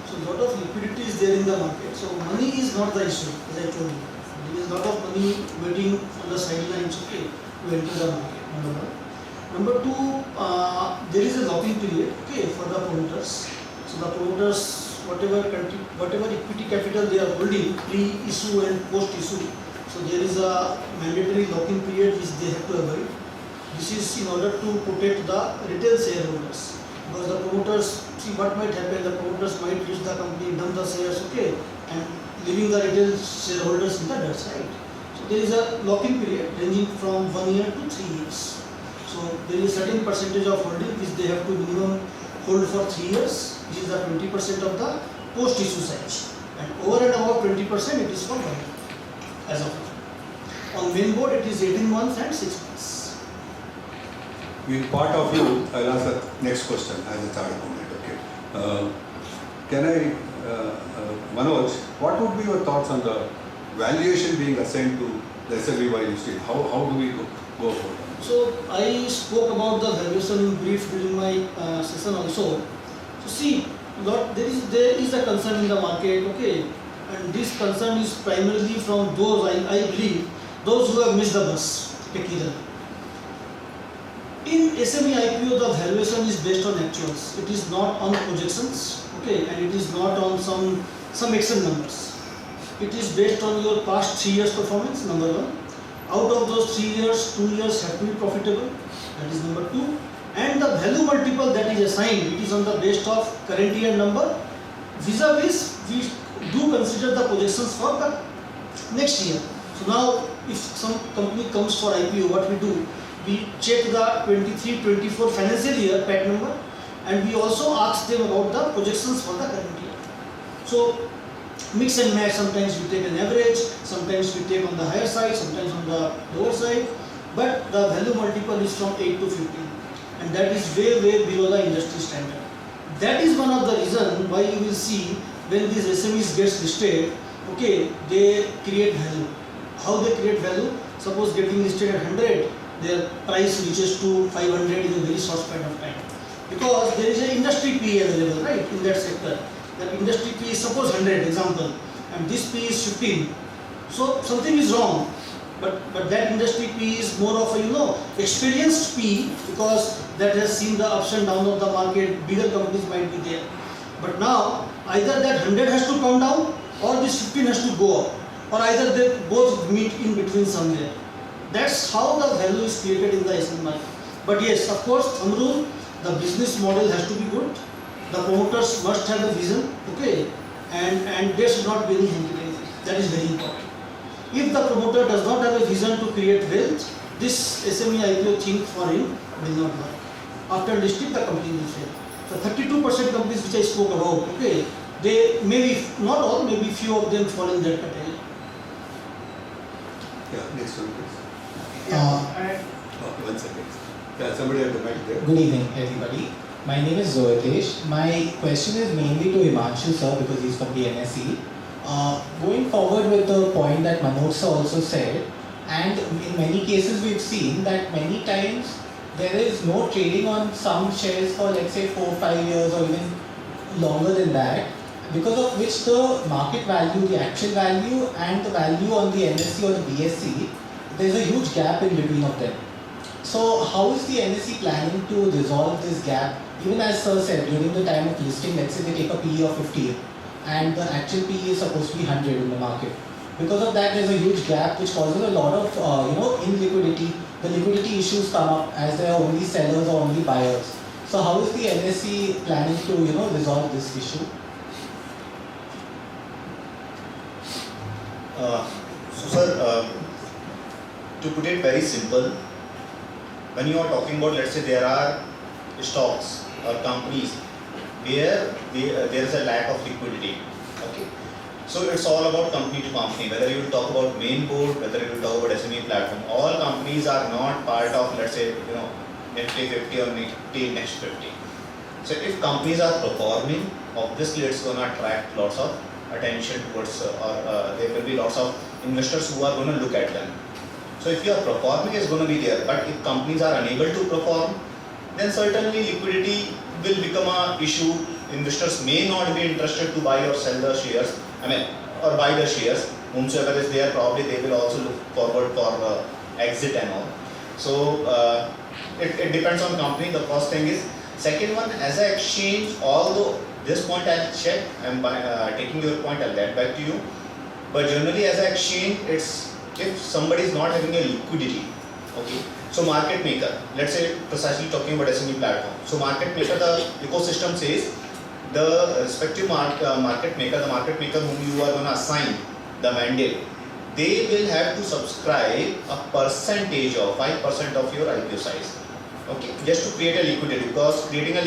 So, lot of liquidity is there in the market. So, money is not the issue, as I told you. There is a lot of money waiting on the sidelines, okay, to enter the market. Number one. Number two, there is a locking period, okay, for the promoters. So, the promoters, whatever equity capital they are holding, pre-issue and post-issue. So, there is a mandatory locking period which they have to avoid. This is in order to protect the retail shareholders. Because the promoters, see what might happen, the promoters might use the company, dump the shares, okay, and leaving the retail shareholders in the dirt, right? So there is a locking period ranging from 1 year to 3 years. So there is a certain percentage of holding which they have to minimum hold for 3 years, which is the 20% of the post-issue size. And over and above 20% it is for 1 year, as of now. On main board it is 18 months and 6 months. Being part of you, I'll ask the next question as a third comment. Okay. Can I, Manoj, what would be your thoughts on the valuation being assigned to the SME while you see? How do we go about it? So I spoke about the valuation in brief during my session also. So see, there is a concern in the market, okay, and this concern is primarily from those, I believe, those who have missed the bus, technically. In SME IPO, the valuation is based on actuals. It is not on projections, okay, and it is not on some Excel numbers. It is based on your past 3 years performance, number one. Out of those 3 years, 2 years have to be profitable, that is number two. And the value multiple that is assigned, it is on the base of current year number. Vis-a-vis, we do consider the projections for the next year. So now, if some company comes for IPO, what we do? We check the 23-24 financial year PAT number, and we also ask them about the projections for the current year. So mix and match, sometimes we take an average, sometimes we take on the higher side, sometimes on the lower side, but the value multiple is from 8 to 15, and that is way below the industry standard. That is one of the reasons why you will see when these SMEs gets listed, okay, they create value. How they create value? Suppose getting listed at 100, their price reaches to 500 in a very short span of time, because there is an industry PE available, right, in that sector. That industry PE is suppose 100 example, and this PE is 15. So something is wrong, but that industry PE is more of a experienced PE, because that has seen the ups and downs of the market. Bigger companies might be there, but now either that 100 has to come down or this 15 has to go up, or either they both meet in between somewhere. That's how the value is created in the SME market. But yes, of course, thumb rule, the business model has to be good. The promoters must have a vision, okay, and there should not be any hesitation. That is very important. If the promoter does not have a vision to create wealth, this SME IPO thing for him will not work. After listing, the company will fail. The 32% companies which I spoke about, okay, they maybe, not all, maybe few of them fall in that category. Yeah, next one please. Uh, Oh, 1 second. Yeah, somebody at the mic there. Good evening, everybody. My name is Zoyatesh. My question is mainly to Himanshu sir because he's from the NSE. Going forward with the point that Manoj sir also said, and in many cases we've seen that many times there is no trading on some shares for let's say 4 or 5 years or even longer than that, because of which the market value, the actual value and the value on the NSE or the BSE, there's a huge gap in between of them. So how is the NSE planning to resolve this gap? Even as sir said, during the time of listing, let's say they take a PE of 50 and the actual PE is supposed to be 100 in the market. Because of that, there's a huge gap which causes a lot of illiquidity. The liquidity issues come up as there are only sellers or only buyers. So how is the NSE planning to resolve this issue? So sir, to put it very simple, when you are talking about, let's say there are stocks or companies where there is a lack of liquidity, okay. So it's all about company to company, whether you will talk about main board, whether you will talk about SME platform. All companies are not part of, let's say, Nifty 50 or Nifty Next 50. So if companies are performing, obviously it's going to attract lots of attention towards, there will be lots of investors who are going to look at them. So if your performing is going to be there, but if companies are unable to perform, then certainly liquidity will become an issue. Investors may not be interested to buy or sell the shares, or buy the shares. Whomsoever is there, probably they will also look forward for exit and all. So it depends on company. The first thing is. Second one, as an exchange, although this point I'll check, and by taking your point I'll get back to you. But generally as an exchange, it's if somebody is not having a liquidity, okay. So market maker, let's say precisely talking about SME platform. So market maker, the ecosystem says the respective market maker whom you are going to assign the mandate, they will have to subscribe a percentage of 5% of your IPO size. Okay, just to create a liquidity, because for creating a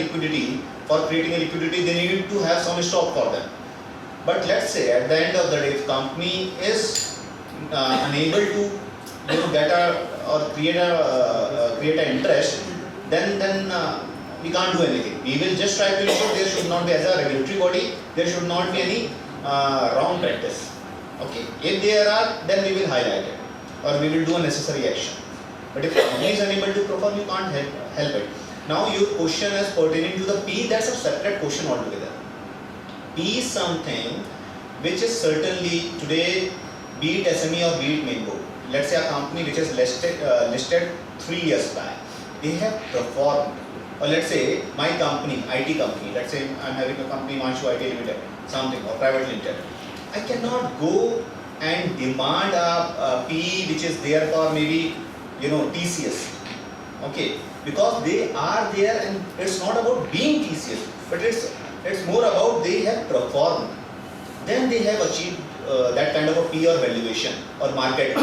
liquidity they need to have some stock for them. But let's say at the end of the day, if company is unable to get create an interest, then we can't do anything. We will just try to ensure there should not be, as a regulatory body, there should not be any wrong practice. Okay, if there are, then we will highlight it or we will do a necessary action. But if company is unable to perform, you can't help it. Now your question is pertaining to the P, that's a separate question altogether. P is something which is certainly today, be it SME or be it main board. Let's say a company which is listed 3 years back, they have performed. Or let's say my company, IT company, let's say I'm having a company, Himanshu IT Limited, something, or private limited. I cannot go and demand a PE which is there for maybe TCS, okay, because they are there, and it's not about being TCS, but it's more about they have performed, then they have achieved that kind of a PE or valuation or market.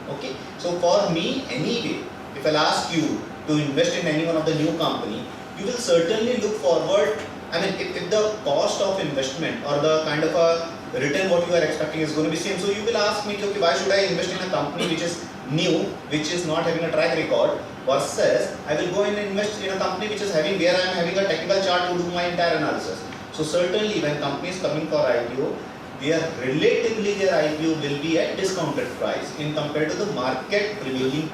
Okay, so for me anyway, if I'll ask you to invest in any one of the new company, you will certainly look forward. If the cost of investment or the kind of a return what you are expecting is going to be same, so you will ask me, okay, why should I invest in a company which is new, which is not having a track record, versus I will go and invest in a company which is having, where I am having a technical chart to do my entire analysis. So certainly when company is coming for IPO, their IPO will be at discounted price in compared to the market prevailing,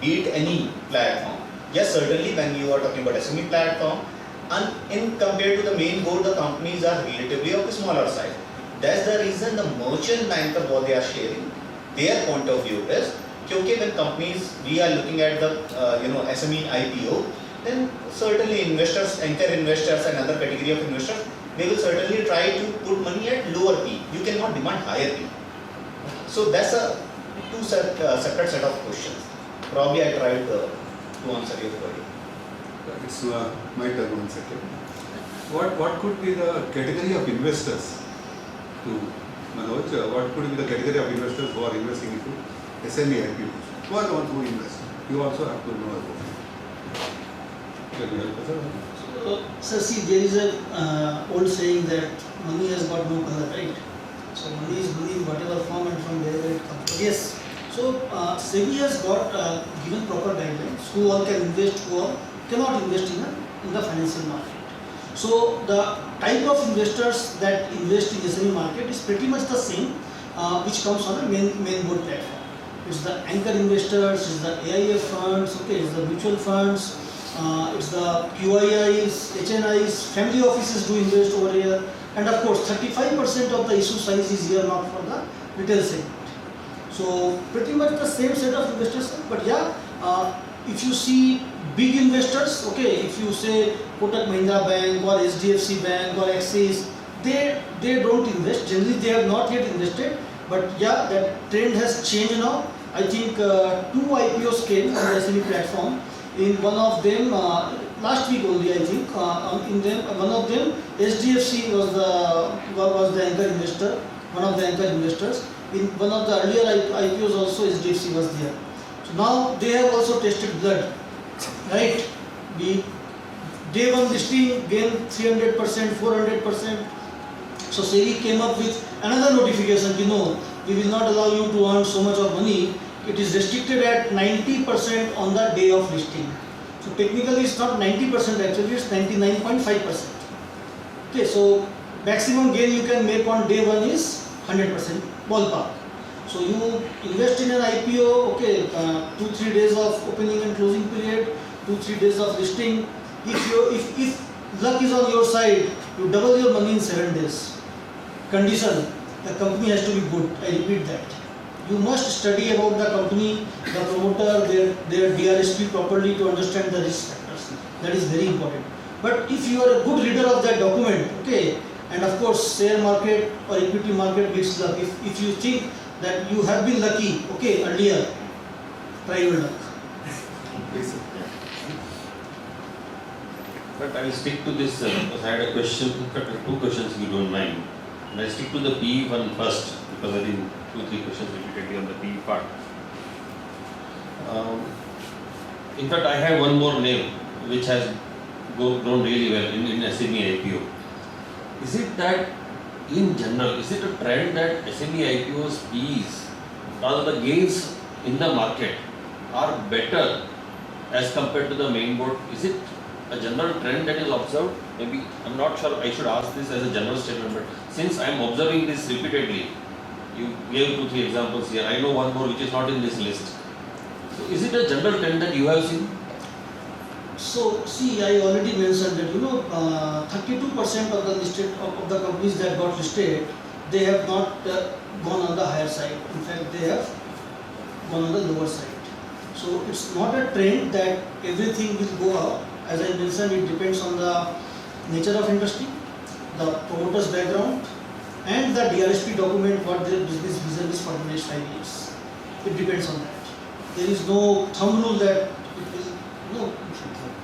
be it any platform. Yes, certainly when you are talking about SME platform, and in compared to the main board, the companies are relatively of a smaller size. That's the reason the merchant banker, what they are sharing, their point of view is, okay, when companies, we are looking at the SME IPO, then certainly investors, anchor investors and other category of investors, they will certainly try to put money at lower P. You cannot demand higher P. So that's a two separate set of questions. Probably I tried to answer your query. It's my turn 1 second. What could be the category of investors to Manoj? What could be the category of investors who are investing into SME IPOs? Who are the ones who invest? You also have to know about it. Can you help us? So see, there is a old saying that money has got no color, right? So money is money in whatever form and from wherever it comes. But yes, so SEBI has got given proper guidelines who all can invest, who all cannot invest in the financial market. So the type of investors that invest in the SME market is pretty much the same, which comes on the main board platform. It's the anchor investors, it's the AIF funds, okay, it's the mutual funds, it's the QIIs, HNIs, family offices do invest over here, and of course 35% of the issue size is earmarked for the retail segment. So pretty much the same set of investors, but yeah, if you see big investors, okay, if you say Kotak Mahindra Bank or SDFC Bank or Axis, they don't invest. Generally, they have not yet invested. But yeah, that trend has changed now. I think 2 IPOs came on the SME platform. In one of them, last week only, I think, in them, one of them, SDFC was the anchor investor, one of the anchor investors. In one of the earlier IPOs also, SDFC was there. So now they have also tested blood, right? The day one listing gained 300%, 400%. So SEBI came up with another notification, we will not allow you to earn so much of money. It is restricted at 90% on the day of listing. So technically it's not 90% actually, it's 99.5%. Okay, so maximum gain you can make on day one is 100% ballpark. So you invest in an IPO, okay, 2-3 days of opening and closing period, 2-3 days of listing. If luck is on your side, you double your money in 7 days. Condition, the company has to be good. I repeat that. You must study about the company, the promoter, their DRSP properly to understand the risk factors. That is very important. But if you are a good reader of that document, okay, and of course share market or equity market gives luck. If you think that you have been lucky, okay, earlier, try your luck. But I will stick to this because I had a question, 2 questions if you don't mind. And I stick to the PE one first because I think 2-3 questions repeatedly on the PE part. In fact, I have one more name which has grown really well in SME IPO. Is it that in general, is it a trend that SME IPOs PEs, rather the gains in the market are better as compared to the main board? Is it a general trend that is observed? Maybe, I'm not sure I should ask this as a general statement, but since I am observing this repeatedly, you gave 2-3 examples here, I know one more which is not in this list. So is it a general trend that you have seen? So see, I already mentioned that 32% of the companies that got listed, they have not gone on the higher side. In fact, they have gone on the lower side. So it's not a trend that everything will go up. As I mentioned, it depends on the nature of industry, the promoter's background, and the DRSP document, what their business vision is for the next 5 years. It depends on that. There is no thumb rule that it will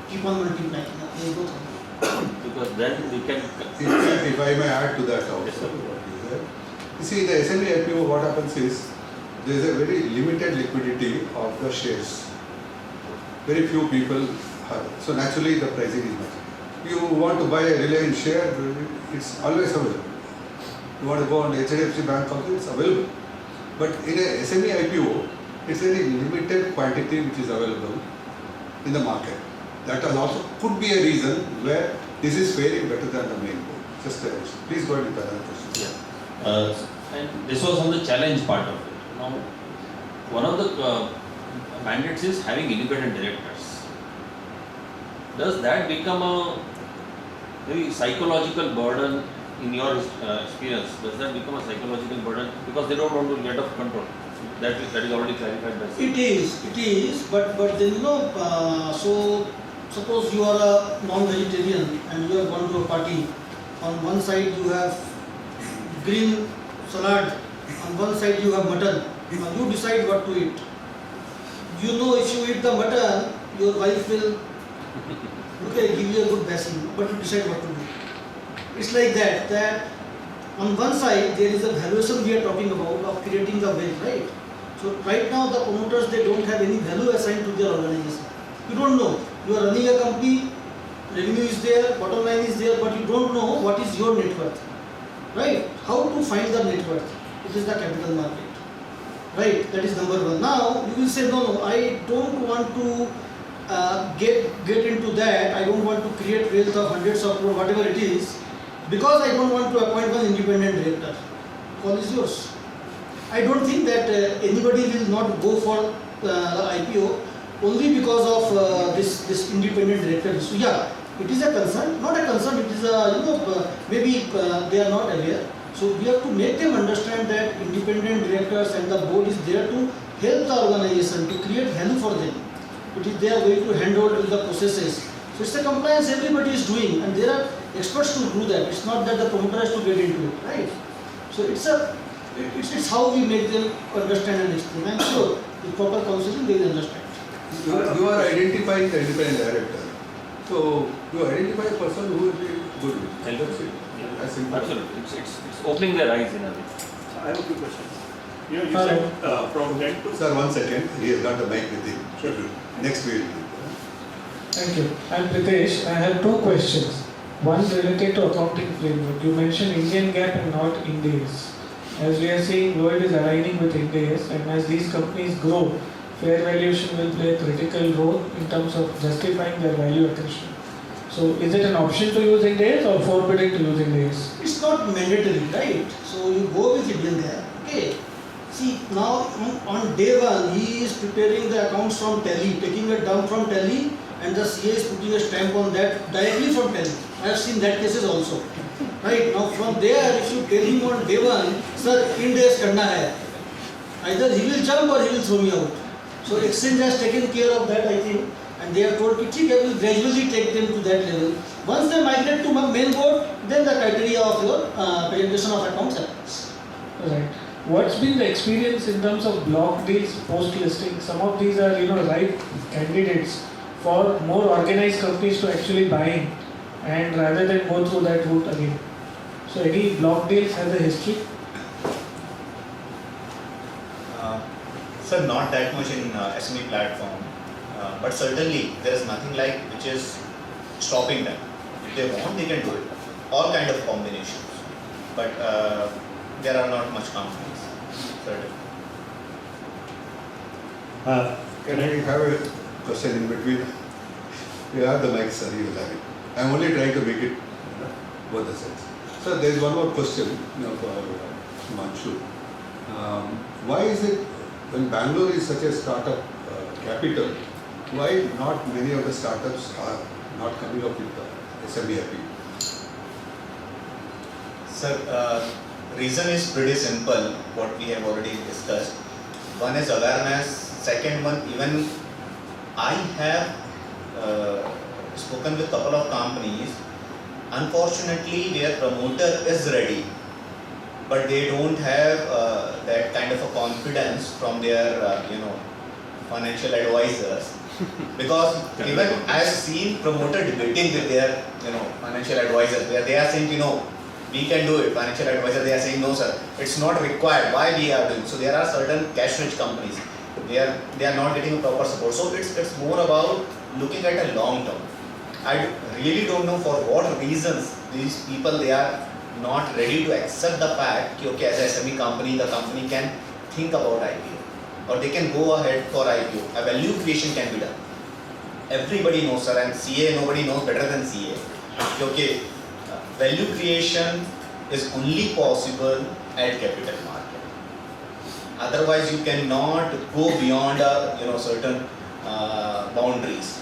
keep on multiplying. There is no thumb rule. Because then we can... If I may add to that also, you see, the SME IPO, what happens is, there is a very limited liquidity of the shares. Very few people have. So naturally the pricing is much. You want to buy a Reliance share, it's always available. You want to go on HDFC Bank also, it's available. But in a SME IPO, it's a very limited quantity which is available in the market. That also could be a reason where this is faring better than the main board. Just please go ahead with another question. Yeah. And this was on the challenge part of it. Now, one of the mandates is having independent directors. Does that become a very psychological burden in your experience? Does that become a psychological burden because they don't want to get off control? That is already clarified by It is, but then so suppose you are a non-vegetarian and you have gone to a party. On one side you have green salad, on one side you have mutton. Now you decide what to eat. You know, if you eat the mutton, your wife will give you a good blessing, but you decide what to do. It's like that on one side there is a valuation we are talking about of creating the wealth, right? So right now the promoters, they don't have any value assigned to their organization. You don't know. You are running a company, revenue is there, bottom line is there, but you don't know what is your net worth, right? How to find the net worth? It is the capital market, right? That is number one. Now you will say, no, I don't want to get into that. I don't want to create wealth of hundreds of crores, whatever it is, because I don't want to appoint one independent director. Call is yours. I don't think that anybody will not go for IPO only because of this independent director. So yeah, it is a concern, not a concern. It is a maybe they are not aware. So we have to make them understand that independent directors and the board is there to help the organization, to create value for them. It is they are going to hand over the processes. So it's a compliance everybody is doing, and there are experts to do that. It's not that the promoter has to get into it, right? So it's how we make them understand and explain. I'm sure with proper counseling they will understand. You are identifying the independent director. So you identify a person who will be good with it. That's it. Absolutely. It's opening their eyes in a way. I have a few questions. You said from 10 to... Sir, 1 second. He has got the mic with him. Sure. Next we'll do. Thank you. I'm Pritesh. I have 2 questions. One related to accounting framework. You mentioned Indian GAAP and not Ind AS. As we are seeing, world is aligning with Ind AS, and as these companies grow, fair valuation will play a critical role in terms of justifying their value accretion. So is it an option to use Ind AS or forbidden to use Ind AS? It's not mandatory, right? So you go with Indian GAAP. Okay. See, now on day one, he is preparing the accounts from Tally, taking it down from Tally, and the CA is putting a stamp on that directly from Tally. I have seen that cases also. Right, now from there, if you tell him on day one, sir, Ind AS karna hai, either he will jump or he will throw me out. So exchange has taken care of that, I think, and they have told that we will gradually take them to that level. Once they migrate to main board, then the criteria of your presentation of accounts happens. Right. What's been the experience in terms of block deals post-listing? Some of these are, ripe candidates for more organized companies to actually buy in, and rather than go through that route again. So any block deals has a history? Sir, not that much in SME platform, but certainly there is nothing like which is stopping them. If they want, they can do it. All kind of combinations, but there are not much companies. Certainly. Can I have a question in between? You have the mic, sir. You will have it. I am only trying to make it both the sides. Sir, there is one more question for Himanshu. Why is it when Bangalore is such a startup capital, why not many of the startups are not coming up with the SME IPO? Sir, reason is pretty simple, what we have already discussed. One is awareness, second one, even I have spoken with a couple of companies, unfortunately their promoter is ready, but they don't have that kind of a confidence from their financial advisors. Because even I have seen promoter debating with their financial advisors where they are saying we can do it. Financial advisor, they are saying no sir, it's not required. Why we are doing? So there are certain cash rich companies, they are not getting proper support. So it's more about looking at a long term. I really don't know for what reasons these people, they are not ready to accept the fact that okay, as a SME company, the company can think about IPO or they can go ahead for IPO. A value creation can be done. Everybody knows sir, and CA nobody knows better than CA. Okay, value creation is only possible at capital market. Otherwise, you cannot go beyond certain boundaries.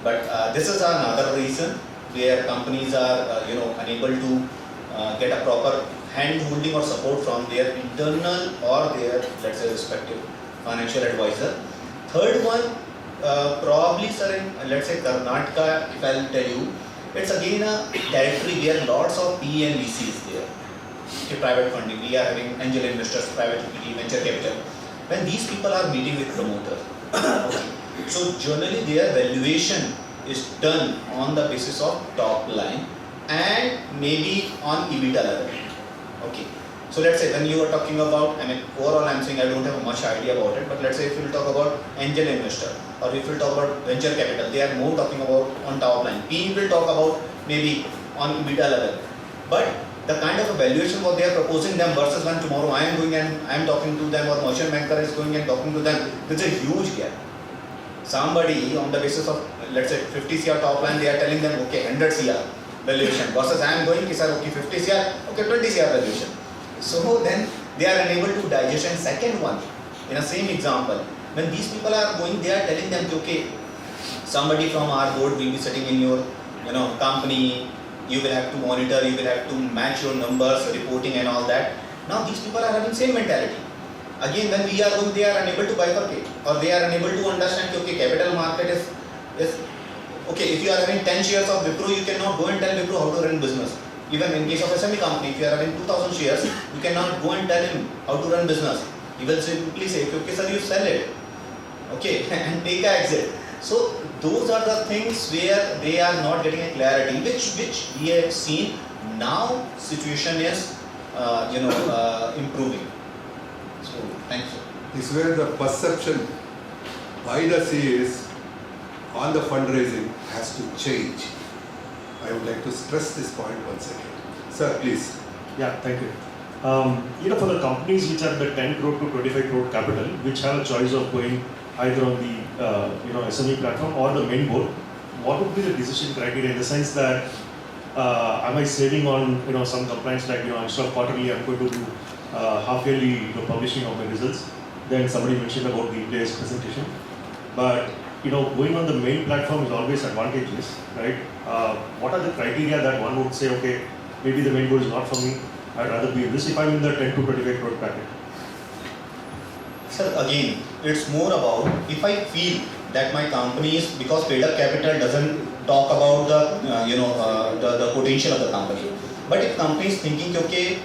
But this is another reason where companies are unable to get a proper hand holding or support from their internal or their, let's say, respective financial advisor. Third one, probably sir, in let's say Karnataka, if I'll tell you, it's again a territory where lots of PE and VC is there. Okay, private funding, we are having angel investors, private equity, venture capital. when these people are meeting with promoters, okay, so generally their valuation is done on the basis of top line and maybe on EBITDA level. Okay. So let's say when you are talking about, I mean overall I'm saying I don't have much idea about it, but let's say if you will talk about angel investor or if you will talk about venture capital, they are more talking about on top line. PE will talk about maybe on EBITDA level. But the kind of valuation what they are proposing them versus when tomorrow I am going and I am talking to them or merchant banker is going and talking to them, there's a huge gap. Somebody on the basis of let's say 50 CR top line, they are telling them okay 100 CR valuation versus I am going sir okay 50 CR, okay 20 CR valuation. So then they are unable to digest. And second one, in the same example, when these people are going, they are telling them okay, somebody from our board will be sitting in your company, you will have to monitor, you will have to match your numbers, reporting and all that. Now these people are having same mentality. Again, when we are going, they are unable to bifurcate or they are unable to understand okay, capital market is okay, if you are having 10 shares of Wipro, you cannot go and tell Wipro how to run business. Even in case of SME company, if you are having 2000 shares, you cannot go and tell him how to run business. He will simply say, okay sir, you sell it, okay, and take an exit. So those are the things where they are not getting a clarity, which we have seen. Now situation is improving. So thank you. This is where the perception by the CAs on the fundraising has to change. I would like to stress this point once again. Sir, please. Yeah, thank you. For the companies which are the 10 crore to 25 crore capital, which have a choice of going either on the SME platform or the main board, what would be the decision criteria in the sense that am I saving on some compliance like instead of quarterly I'm going to do half yearly publishing of my results. Then somebody mentioned about the day's presentation, but going on the main platform is always advantageous, right? What are the criteria that one would say, okay, maybe the main board is not for me, I'd rather be in this if I'm in the 10 to 25 crore packet? Sir, again, it's more about if I feel that my company is, because paid up capital doesn't talk about the potential of the company. But if company is thinking, okay,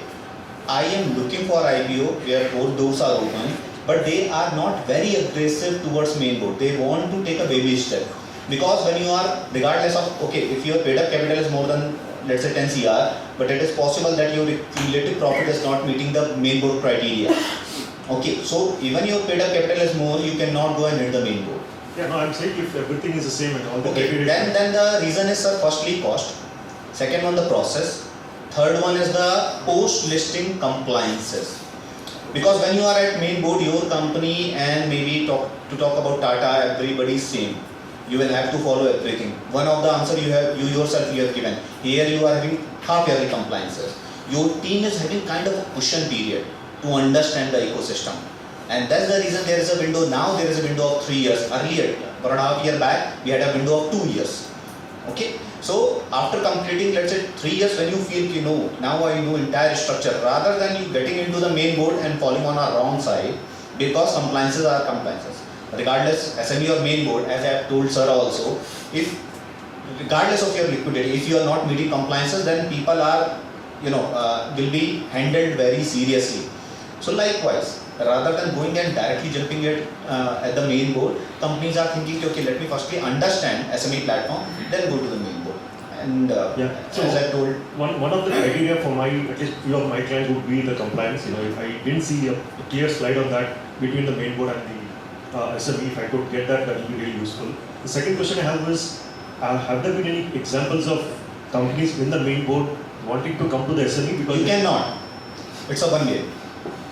I am looking for IPO where both doors are open, but they are not very aggressive towards main board. They want to take a baby step. Because when you are, regardless of, okay, if your paid up capital is more than, let's say 10 CR, but it is possible that your relative profit is not meeting the main board criteria. Okay, so even your paid up capital is more, you cannot go and hit the main board. Yeah, no, I'm saying if everything is the same and all the criteria. Then the reason is, sir, firstly cost, second one the process, third one is the post-listing compliances. Because when you are at main board, your company and maybe talk about Tata, everybody is same. You will have to follow everything. One of the answer you yourself have given. Here you are having half yearly compliances. Your team is having kind of a cushion period to understand the ecosystem. And that's the reason there is a window. Now there is a window of 3 years. Earlier, 1.5 years back, we had a window of 2 years. Okay. So after completing, let's say 3 years, when you feel, now I know entire structure, rather than you getting into the main board and falling on a wrong side, because compliances are compliances. Regardless, SME or main board, as I have told sir also, if regardless of your liquidity, if you are not meeting compliances, then people are, will be handled very seriously. So likewise, rather than going and directly jumping it at the main board, companies are thinking, okay, let me firstly understand SME platform, then go to the main board. And so as I told, one of the criteria for at least few of my clients would be the compliance. If I didn't see a clear slide on that between the main board and the SME, if I could get that would be really useful. The second question I have is, have there been any examples of companies in the main board wanting to come to the SME? Because you cannot. It's a one way.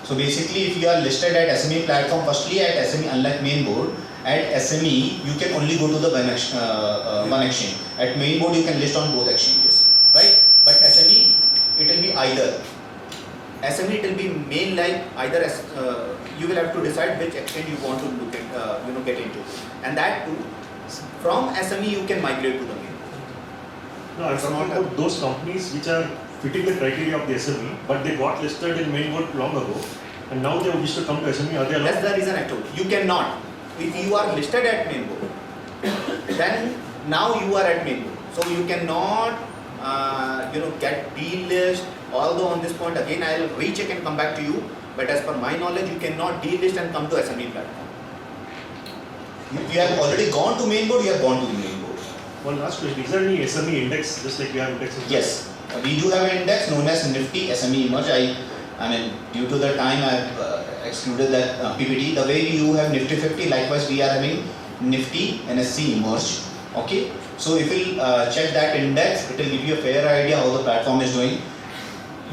So basically, if you are listed at SME platform, firstly at SME, unlike main board, at SME you can only go to the one exchange. At main board you can list on both exchanges, right? But SME, it will be either. SME it will be main like either you will have to decide which exchange you want to look at, get into, and that too from SME you can migrate to the main board. No, I'm talking about those companies which are fitting the criteria of the SME, but they got listed in main board long ago, and now they wish to come to SME. Are they allowed? That's the reason I told you. You cannot. If you are listed at main board, then now you are at main board. So you cannot, get delist Although on this point again I will recheck and come back to you, but as per my knowledge you cannot delist and come to SME platform. If you have already gone to main board, you have gone to the main board. One last question, is there any SME index, just like we have indexes? Yes, we do have an index known as Nifty SME Emerge. I mean, due to the time I have excluded that PPT. The way you have Nifty 50, likewise we are having Nifty NSE Emerge. Okay, so if you check that index, it will give you a fair idea how the platform is doing.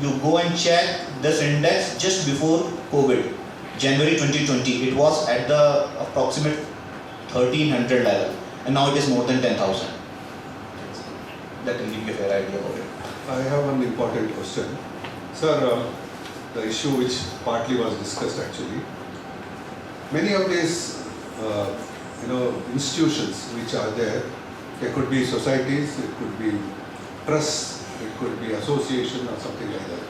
You go and check this index just before COVID, January 2020. It was at the approximate 1300 level, and now it is more than 10,000. That will give you a fair idea about it. I have one important question. Sir, the issue which partly was discussed actually, many of these institutions which are there, they could be societies, it could be trusts, it could be association or something like that.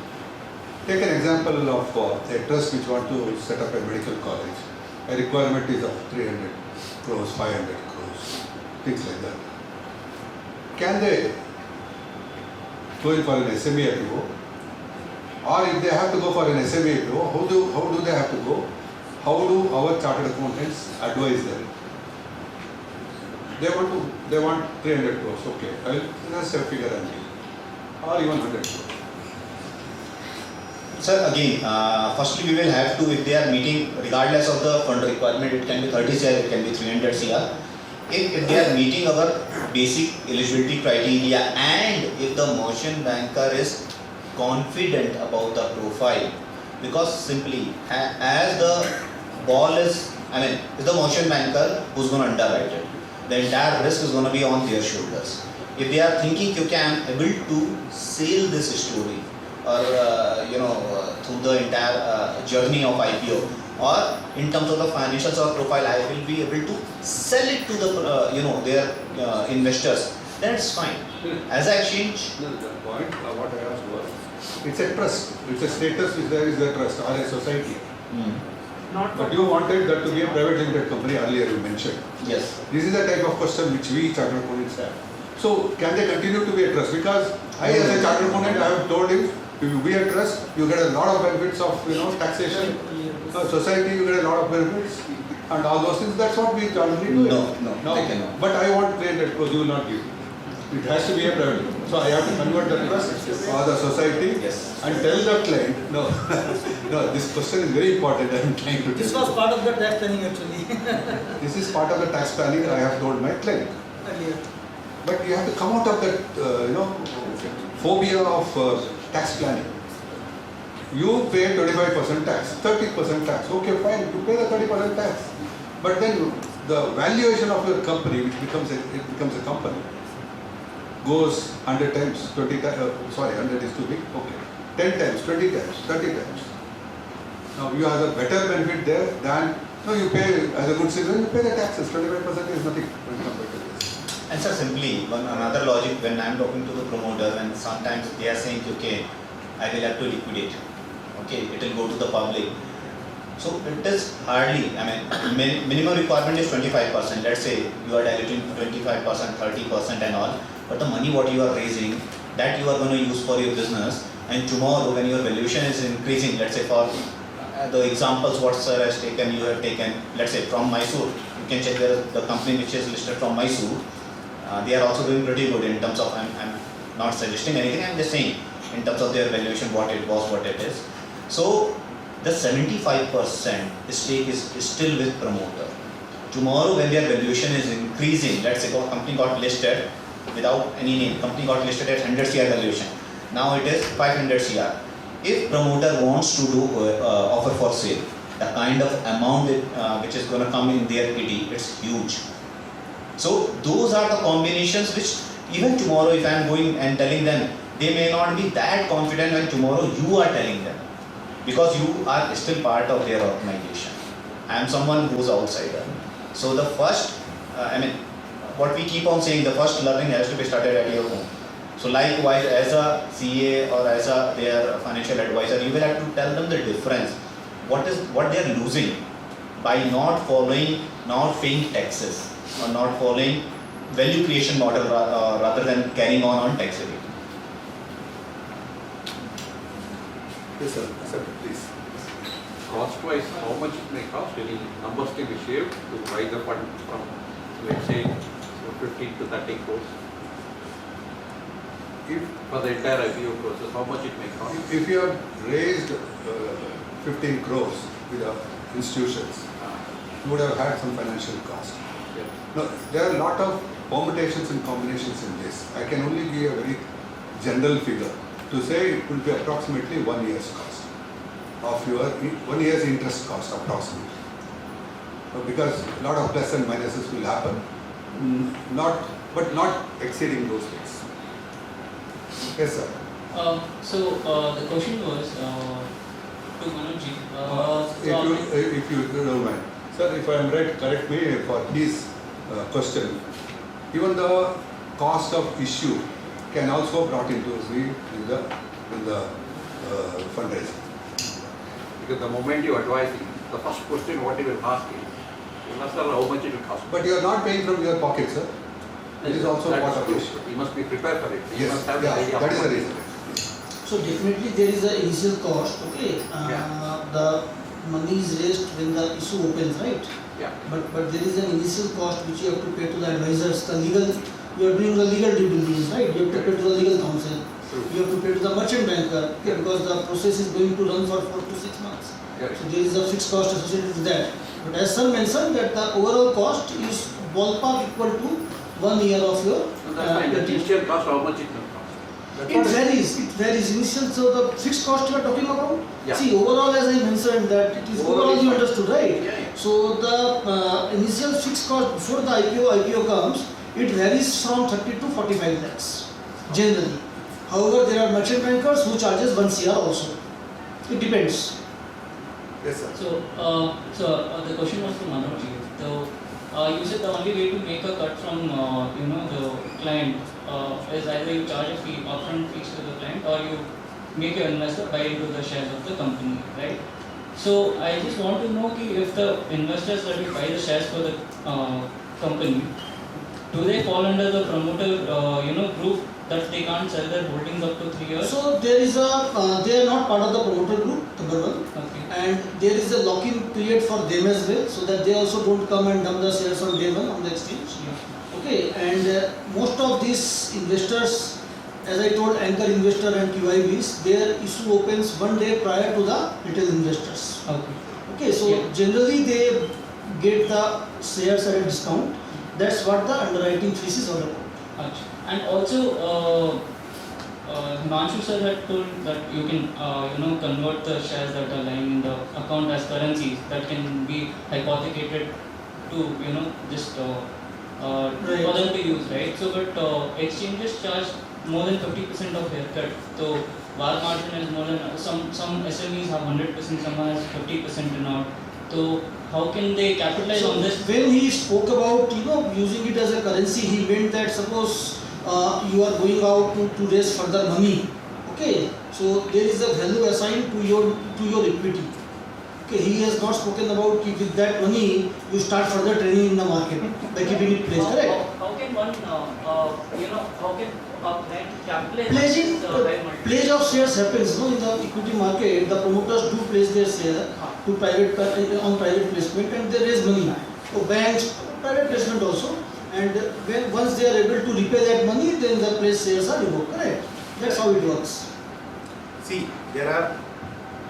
Take an example of a trust which want to set up a medical college. A requirement is of 300 crores, 500 crores, things like that. Can they go in for an SME IPO? Or if they have to go for an SME IPO, how do they have to go? How do our chartered accountants advise them? They want 300 crores, okay, that's a figure I'm giving. Or even 100 crores. Sir, again, firstly we will have to, if they are meeting, regardless of the fund requirement, it can be 30 CR, it can be 300 CR. If they are meeting our basic eligibility criteria, and if the merchant banker is confident about the profile, because simply as the ball is, it's the merchant banker who's going to underwrite it. The entire risk is going to be on their shoulders. If they are thinking, okay, I am able to sell this story, or through the entire journey of IPO, or in terms of the financials or profile, I will be able to sell it to the their investors, then it's fine. As an exchange, the point what I asked was, it's a trust, it's a status which there is a trust or a society. But you wanted that to be a private limited company earlier, you mentioned. Yes. This is the type of question which we chartered accountants have. So can they continue to be a trust? Because I as a chartered accountant, I have told him, if you be a trust, you get a lot of benefits of taxation, society, you get a lot of benefits, and all those things. That's what we already do. No, they cannot. But I want 300 crores, you will not give. It has to be a private. So I have to convert the trust or the society and tell the client, no, this question is very important. I am trying to. This was part of the tax planning actually. This is part of the tax planning I have told my client. Earlier. But you have to come out of that, phobia of tax planning. You pay 25% tax, 30% tax. Okay, fine, you pay the 30% tax. But then the valuation of your company, which becomes a company, goes 100 times, 20 times, 100 is too big, okay. 10 times, 20 times, 30 times. Now you have a better benefit there than, you pay as a good citizen, you pay the taxes, 25% is nothing when compared to this. And sir, simply, another logic when I am talking to the promoters, and sometimes they are saying, okay, I will have to liquidate, okay, it will go to the public. So it is hardly, minimum requirement is 25%, let's say you are diluting 25%, 30% and all, but the money what you are raising, that you are going to use for your business, and tomorrow when your valuation is increasing, let's say for the examples what sir has taken, you have taken, let's say from Mysore, you can check the company which is listed from Mysore, they are also doing pretty good in terms of, I'm not suggesting anything, I'm just saying in terms of their valuation what it was, what it is. So the 75% stake is still with promoter. Tomorrow when their valuation is increasing, let's say company got listed without any name, company got listed at 100 CR valuation, now it is 500 CR. If promoter wants to do offer for sale, the kind of amount which is going to come in their kitty, it's huge. So those are the combinations which even tomorrow if I am going and telling them, they may not be that confident when tomorrow you are telling them, because you are still part of their organization. I am someone who is outsider. So the first, what we keep on saying, the first learning has to be started at your home. So likewise, as a CA or as their financial advisor, you will have to tell them the difference. What they are losing by not following, not paying taxes, or not following value creation model rather than carrying on tax evasion. Yes, sir. Sir, please. Cost-wise, how much it may cost? Any numbers can be shared to raise the fund from, let's say, 15 to 30 crores? If for the entire IPO process, how much it may cost? If you have raised 15 crores with the institutions, you would have had some financial cost. Yeah. No, there are a lot of permutations and combinations in this. I can only give a very general figure to say it will be approximately 1 year's cost of your 1 year's interest cost approximately. Because a lot of plus and minuses will happen, but not exceeding those things. Yes, sir. The question was to Manoj. If you don't mind. Sir, if I am right, correct me for his question. Even the cost of issue can also brought into the fundraising. Because the moment you advise him, the first question what he will ask is, investor, how much it will cost? But you are not paying from your pocket, sir. It is also part of it. He must be prepared for it. He Yes, must have the idea. that is the reason. So definitely there is an initial cost, okay? The money is raised when the issue opens, right? Yeah. But there is an initial cost which you have to pay to the advisors, the legal, you are doing the legal due diligence, right? You have to pay to the legal counsel. True. You have to pay to the merchant banker, okay? Because the process is going to run for 4 to 6 months. Yeah. So there is a fixed cost associated with that. But as sir mentioned that the overall cost is ballpark equal to 1 year of your So that's fine. The initial cost, how much it will cost? It varies. Initial, so the fixed cost you are talking about? Yeah. See, overall as I mentioned that it is overall you understood, right? Yeah. So the initial fixed cost before the IPO comes, it varies from 30 to 45 lakhs, generally. However, there are merchant bankers who charges 1 CR also. It depends. Yes, sir. So the question was to Manoj. You said the only way to make a cut from the client is either you charge a fee, upfront fees to the client, or you make your investor buy into the shares of the company, right? So I just want to know if the investors that will buy the shares for the company, do they fall under the promoter group that they can't sell their holdings up to 3 years? So there is they are not part of the promoter group, number one. Okay. And there is a lock-in period for them as well, so that they also don't come and dump the shares on day one on the exchange. Yeah. Okay, and most of these investors, as I told, anchor investor and QIBs, their issue opens 1 day prior to the retail investors. Okay. Okay, so Yeah. generally they get the shares at a discount. That's what the underwriting fees is all about. And also, Himanshu sir had told that you can, convert the shares that are lying in the account as currencies that can be hypothecated to, just Right. for them to use, right? So, but exchanges charge more than 50% of haircut. So, VAR margin is more than some SMEs have 100%, some has 50% and all. So, how can they capitalize on this? When he spoke about using it as a currency, he meant that suppose you are going out to raise further money. Okay, so there is a value assigned to your equity. Okay, he has not spoken about with that money you start further trading in the market by keeping it placed. Correct? How can one, how can a client capitalize Pledging, on this pledge of shares happens in the equity market. The promoters do place their share to on private placement and they raise money. So banks, private placement also. And when once they are able to repay that money, then the place shares are revoked. Correct? That's how it works. See, there are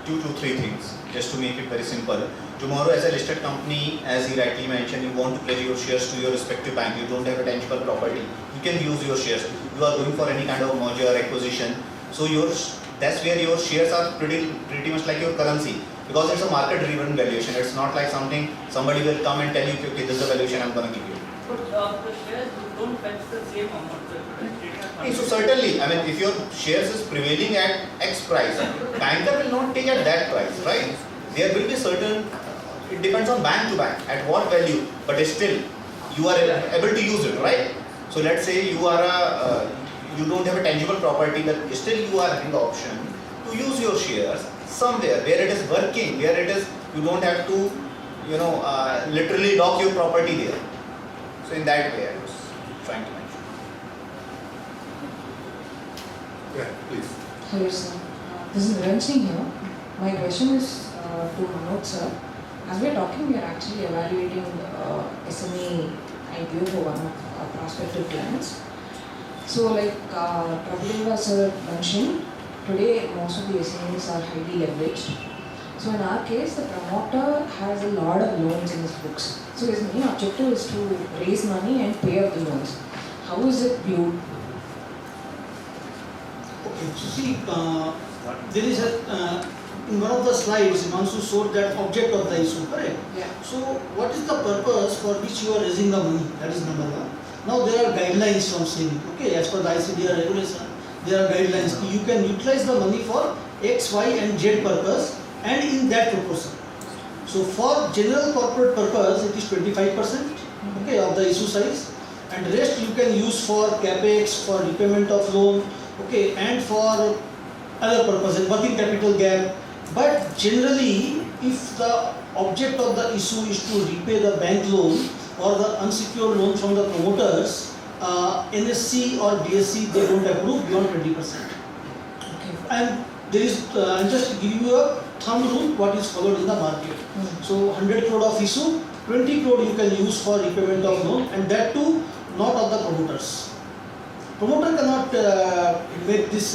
2 to 3 things, just to make it very simple. Tomorrow as a listed company, as he rightly mentioned, you want to pledge your shares to your respective bank, you don't have a tangible property, you can use your shares. You are going for any kind of merger, acquisition, so that's where your shares are pretty much like your currency, because it's a market driven valuation. It's not like something somebody will come and tell you, okay, this is the valuation I'm going to give you. But the shares don't fetch the same amount. So certainly, I mean, if your shares is prevailing at X price, banker will not take at that price, right? There will be certain, it depends on bank to bank, at what value, but still, you are able to use it, right? So let's say you are you don't have a tangible property, but still you are having the option to use your shares somewhere where it is working, where it is, you don't have to, literally lock your property there. So in that way, I was trying to mention. Yeah, please. Hello, sir. This is Ranjini here. My question is to Manoj sir. As we are talking, we are actually evaluating SME IPO for one of our prospective clients. So like Prabhudev sir mentioned, today most of the SMEs are highly leveraged. So in our case, the promoter has a lot of loans in his books. So his main objective is to raise money and pay off the loans. How is it viewed? Okay, so see, there is in one of the slides, Himanshu showed that object of the issue, correct? Yeah. So what is the purpose for which you are raising the money? That is number one. Now there are guidelines from SEBI, okay, as per the ICDR regulation, there are guidelines. You can utilize the money for X, Y and Z purpose and in that proportion. So for general corporate purpose, it is 25%, okay, of the issue size, and rest you can use for capex, for repayment of loan, okay, and for other purposes, working capital gap. But generally, if the object of the issue is to repay the bank loan or the unsecured loan from the promoters, NSC or BSC they don't approve beyond 20%. Okay. And there is, I'm just giving you a thumb rule what is followed in the market. So 100 crore of issue, 20 crore you can use for repayment of loan, and that too not of the promoters. Promoter cannot make this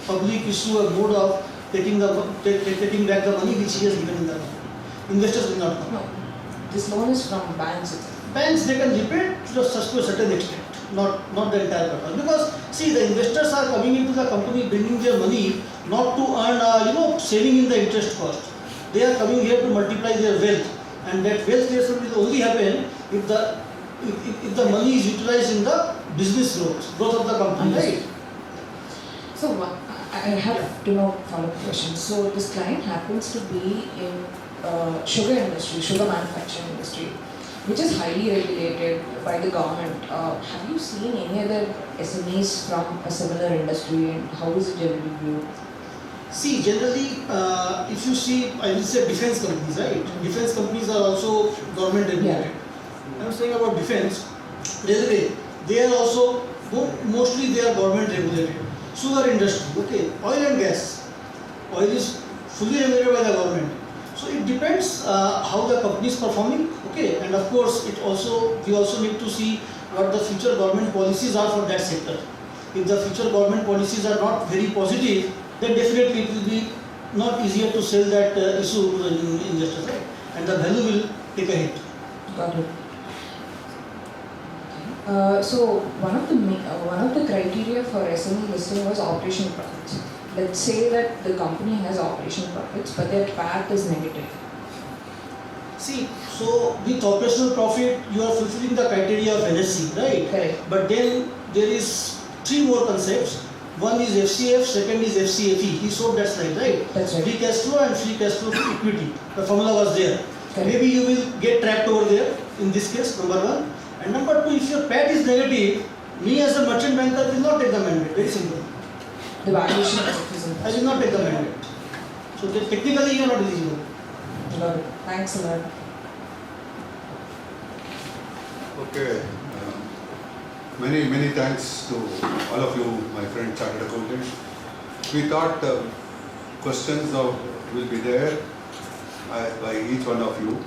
public issue a mode of taking back the money which he has given in the loan. Investors will not come. No, this loan is from banks itself. Banks, they can repay to a certain extent, not the entire purpose. Because see, the investors are coming into the company bringing their money not to earn saving in the interest cost. They are coming here to multiply their wealth, and that wealth creation will only happen if the money is utilized in the business growth of the company, right? So I have to know follow-up questions. So this client happens to be in sugar industry, sugar manufacturing industry, which is highly regulated by the government. Have you seen any other SMEs from a similar industry, and how is it generally viewed? See, generally, if you see, I will say defense companies, right? Defense companies are also government regulated. I am saying about defense, railway, they are also, mostly they are government regulated. Sugar industry, okay, oil and gas, oil is fully regulated by the government. So it depends how the company is performing, okay, and of course we also need to see what the future government policies are for that sector. If the future government policies are not very positive, then definitely it will be not easier to sell that issue to the investors, right? And the value will take a hit. Got it. So one of the criteria for SME listing was operational profits. Let's say that the company has operational profits, but their PAT is negative. See, so with operational profit, you are fulfilling the criteria of NSC, right? Correct. But then there is 3 more concepts. One is FCF, second is FCFE. He showed that slide, right? That's right. Free cash flow and free cash flow equity. The formula was there. Correct. Maybe you will get trapped over there in this case, number 1. And number 2, if your PAT is negative, me as a merchant banker will not take the mandate. Very simple. The valuation is I will not take the mandate. So technically you are not eligible. Got it. Thanks a lot. Okay. Many thanks to all of you, my friend chartered accountants. We thought questions will be there by each one of you,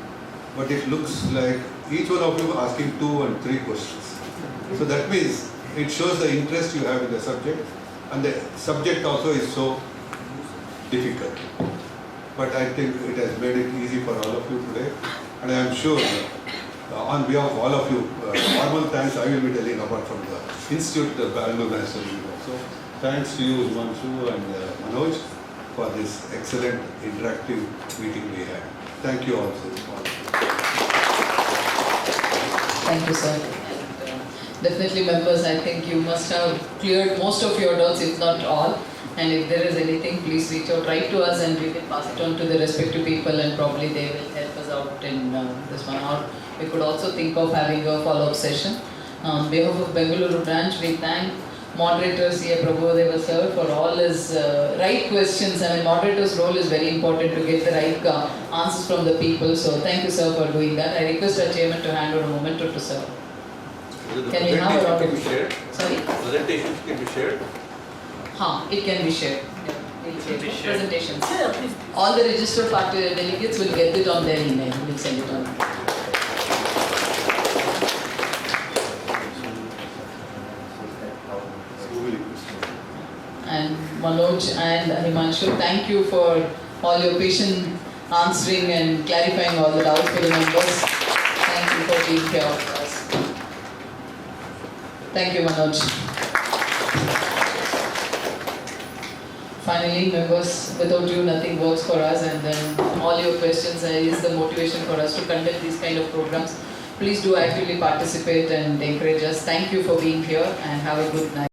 but it looks like each one of you asking 2 and 3 questions. So that means it shows the interest you have in the subject, and the subject also is so difficult. But I think it has made it easy for all of you today, and I am sure on behalf of all of you, formal thanks I will be telling apart from the Institute of Bangalore National University. So thanks to you, Himanshu and Manoj, for this excellent interactive meeting we had. Thank you also. Thank you, sir. Definitely, members, I think you must have cleared most of your doubts, if not all. And if there is anything, please reach out, write to us, and we will pass it on to the respective people, and probably they will help us out in this one. Or we could also think of having a follow-up session. On behalf of Bengaluru branch, we thank moderator C.A. Prabhudev sir for all his right questions. I mean, moderator's role is very important to get the right answers from the people. So thank you, sir, for doing that. I request our chairman to hand over a memento to sir. Can we have a round of applause? Sorry? Presentations can be shared. It can be shared. Yeah. delegate presentations. All the registered party delegates will get it on their email. We'll send it on. And Manoj and Himanshu, thank you for all your patient answering and clarifying all the doubts for the members. Thank you for being here with us. Thank you, Manoj. Finally, members, without you nothing works for us, and then all your questions is the motivation for us to conduct these kind of programs. Please do actively participate and encourage us. Thank you for being here and have a good night.